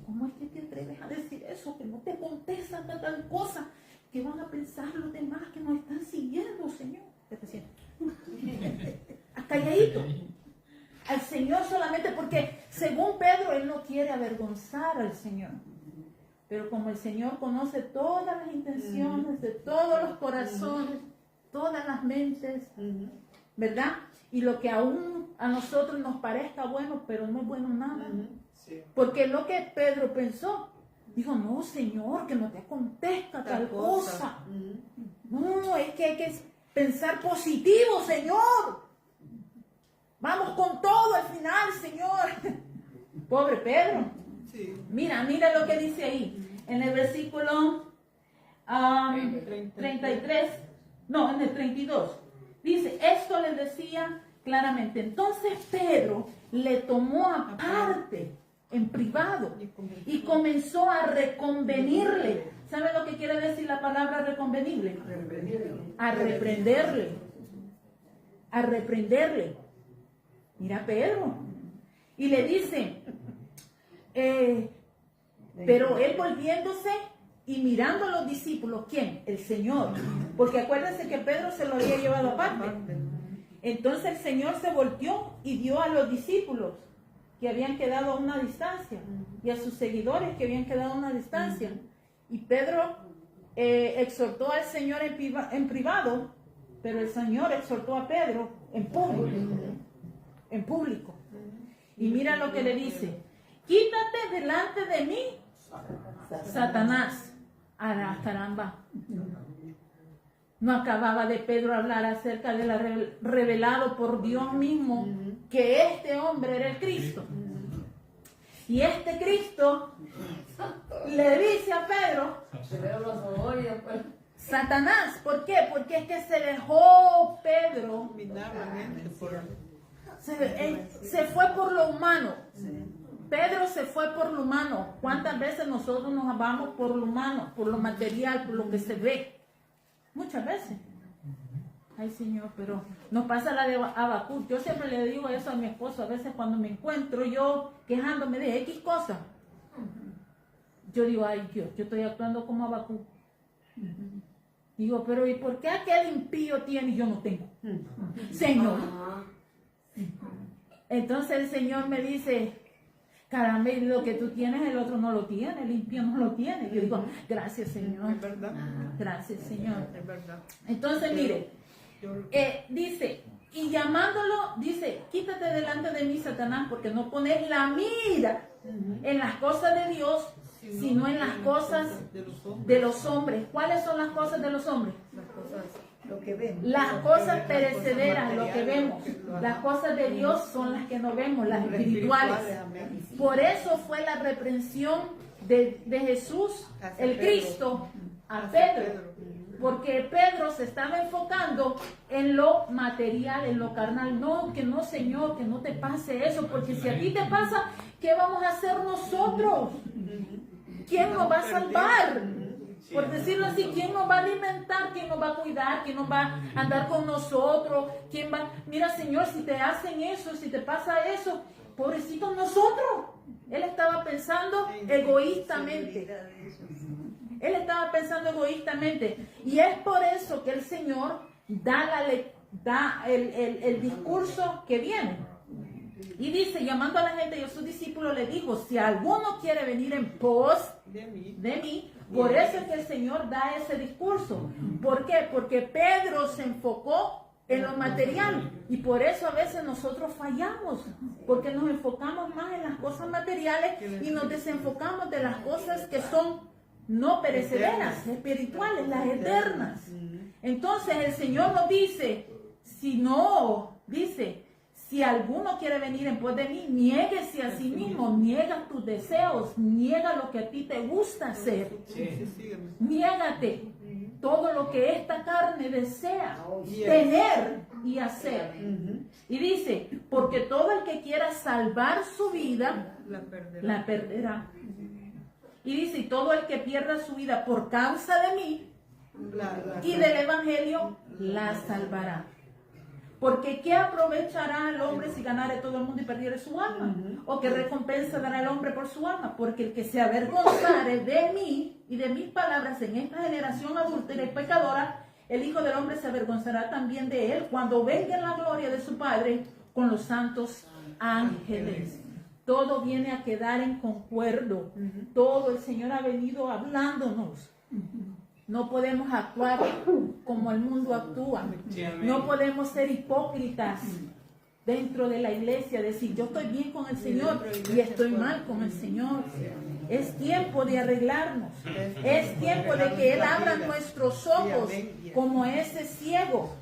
¿cómo es que te atreves a decir eso? Que no te contestan tal cosa, que van a pensar los demás que nos están siguiendo, Señor. ¿Qué te sientes? Calladito. Al Señor solamente porque, según Pedro, él no quiere avergonzar al Señor. Pero como el Señor conoce todas las intenciones de todos los corazones, todas las mentes, ¿verdad? Y lo que aún a nosotros nos parezca bueno, pero no es bueno nada. Porque lo que Pedro pensó, dijo, no, Señor, que no te acontezca tal cosa. No, es que hay que pensar positivo, Señor. Vamos con todo al final, Señor. Pobre Pedro. Sí. Mira lo que dice ahí. En el versículo 33. No, en el 32. Dice, esto les decía claramente. Entonces Pedro le tomó aparte, en privado, y comenzó a reconvenirle. ¿Sabe lo que quiere decir la palabra reconvenirle? A reprenderle. A reprenderle. Mira Pedro. Y le dice, pero él volviéndose y mirando a los discípulos, ¿quién? El Señor. Porque acuérdense que Pedro se lo había llevado aparte. Entonces el Señor se volteó y dio a los discípulos que habían quedado a una distancia y a sus seguidores que habían quedado a una distancia. Y Pedro exhortó al Señor en privado, pero el Señor exhortó a Pedro en público. En público. Y mira lo que le dice: quítate delante de mí, Satanás. ¡Ah, caramba! No acababa de Pedro hablar acerca de la revelado por Dios mismo que este hombre era el Cristo. Y este Cristo le dice a Pedro, Satanás, ¿por qué? Porque es que se dejó Pedro, se fue por lo humano. Pedro se fue por lo humano. ¿Cuántas veces nosotros nos vamos por lo humano, por lo material, por lo que se ve? Muchas veces. Ay, Señor, pero nos pasa la de Habacuc. Yo siempre le digo eso a mi esposo, a veces cuando me encuentro yo quejándome de X cosas. Yo digo, ay Dios, yo estoy actuando como Habacuc. Digo, pero ¿y por qué aquel impío tiene y yo no tengo? Señor. Entonces el Señor me dice, caramba, y lo que tú tienes el otro no lo tiene, el impío no lo tiene. Yo digo, gracias Señor. Es verdad. Gracias Señor. Es verdad. Entonces mire, dice, y llamándolo, dice, quítate delante de mí, Satanás, porque no pones la mira en las cosas de Dios, sino en las cosas de los hombres. ¿Cuáles son las cosas de los hombres? Lo que vemos. Las cosas perecederas, lo que vemos. Las cosas de Dios son las que no vemos, las espirituales. Por eso fue la reprensión de Jesús, el Cristo, a Pedro. Porque Pedro se estaba enfocando en lo material, en lo carnal. No, que no, Señor, que no te pase eso. Porque si a ti te pasa, ¿qué vamos a hacer nosotros? ¿Quién nos va a salvar? Por decirlo así, ¿quién nos va a alimentar? ¿Quién nos va a cuidar? ¿Quién nos va a andar con nosotros? ¿Quién va? Mira, Señor, si te hacen eso, si te pasa eso, pobrecitos nosotros. Él estaba pensando egoístamente. Él estaba pensando egoístamente. Y es por eso que el Señor da el discurso que viene. Y dice, llamando a la gente y a sus discípulos, le dijo, si alguno quiere venir en pos de mí, por eso es que el Señor da ese discurso. ¿Por qué? Porque Pedro se enfocó en lo material. Y por eso a veces nosotros fallamos. Porque nos enfocamos más en las cosas materiales y nos desenfocamos de las cosas que son no perecederas, espirituales, las eternas. Entonces el Señor nos dice, si alguno quiere venir en pos de mí, niéguese a sí mismo, niega tus deseos, niega lo que a ti te gusta hacer. Niégate todo lo que esta carne desea tener y hacer. Y dice, porque todo el que quiera salvar su vida, la perderá. Y dice, y todo el que pierda su vida por causa de mí y del Evangelio, la salvará. Porque ¿qué aprovechará al hombre si ganare todo el mundo y perdiere su alma? ¿O qué recompensa dará el hombre por su alma? Porque el que se avergonzare de mí y de mis palabras en esta generación adúltera y pecadora, el Hijo del Hombre se avergonzará también de él cuando venga en la gloria de su Padre con los santos ángeles. Todo viene a quedar en concuerdo. Todo el Señor ha venido hablándonos. No podemos actuar como el mundo actúa. No podemos ser hipócritas dentro de la iglesia. Decir, yo estoy bien con el Señor y estoy mal con el Señor. Es tiempo de arreglarnos. Es tiempo de que Él abra nuestros ojos como ese ciego.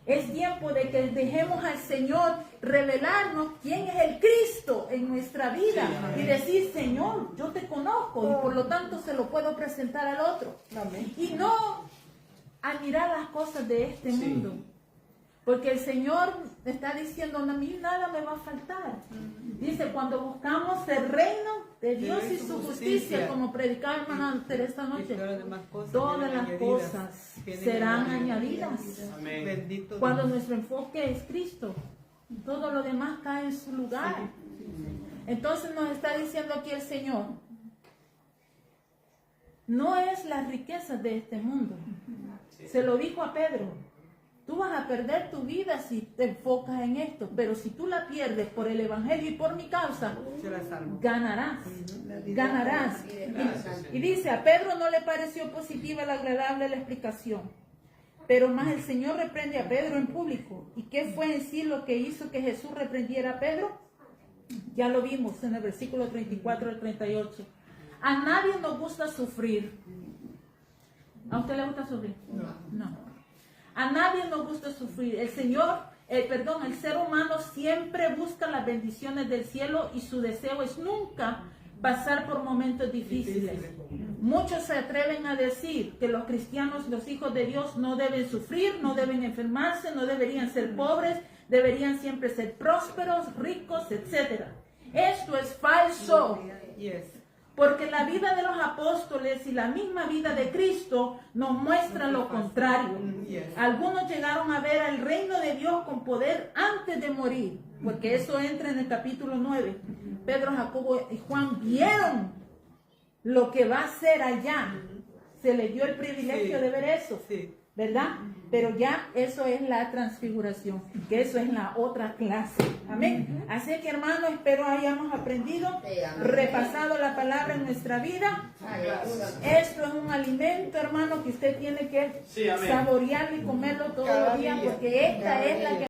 Es tiempo de que dejemos al Señor revelarnos quién es el Cristo en nuestra vida y decir, Señor, yo te conozco y por lo tanto se lo puedo presentar al otro. Y no a mirar las cosas de este mundo. Porque el Señor está diciendo, a mí nada me va a faltar. Dice, cuando buscamos el reino de Dios y su justicia, como predicaba hermana esta noche, todas las cosas serán añadidas. Amén. Bendito Cuando Dios. nuestro enfoque es Cristo, todo lo demás cae en su lugar. Entonces nos está diciendo aquí el Señor, no es las riquezas de este mundo. Se lo dijo a Pedro. Tú vas a perder tu vida si te enfocas en esto, pero si tú la pierdes por el Evangelio y por mi causa, Será salvo. ganarás. Ganarás. Gracias, Y dice, a Pedro no le pareció positiva la agradable la explicación, pero más el Señor reprende a Pedro en público. ¿Y qué fue en sí lo que hizo que Jesús reprendiera a Pedro? Ya lo vimos en el versículo 34 al 38. A nadie nos gusta sufrir. ¿A usted le gusta sufrir? No. A nadie nos gusta sufrir. El ser humano siempre busca las bendiciones del cielo y su deseo es nunca pasar por momentos difíciles. Muchos se atreven a decir que los cristianos, los hijos de Dios, no deben sufrir, no deben enfermarse, no deberían ser pobres, deberían siempre ser prósperos, ricos, etc. Esto es falso. Yes. Porque la vida de los apóstoles y la misma vida de Cristo nos muestra lo contrario. Algunos llegaron a ver el reino de Dios con poder antes de morir, porque eso entra en el capítulo 9. Pedro, Jacobo y Juan vieron lo que va a ser allá. Se les dio el privilegio de ver eso, ¿verdad? Pero ya eso es la transfiguración, que eso es la otra clase. Amén. Así que, hermano, espero hayamos aprendido, repasado la palabra en nuestra vida. Esto es un alimento, hermano, que usted tiene que Sí, amén. saborearlo y comerlo todos los días, porque esta es la que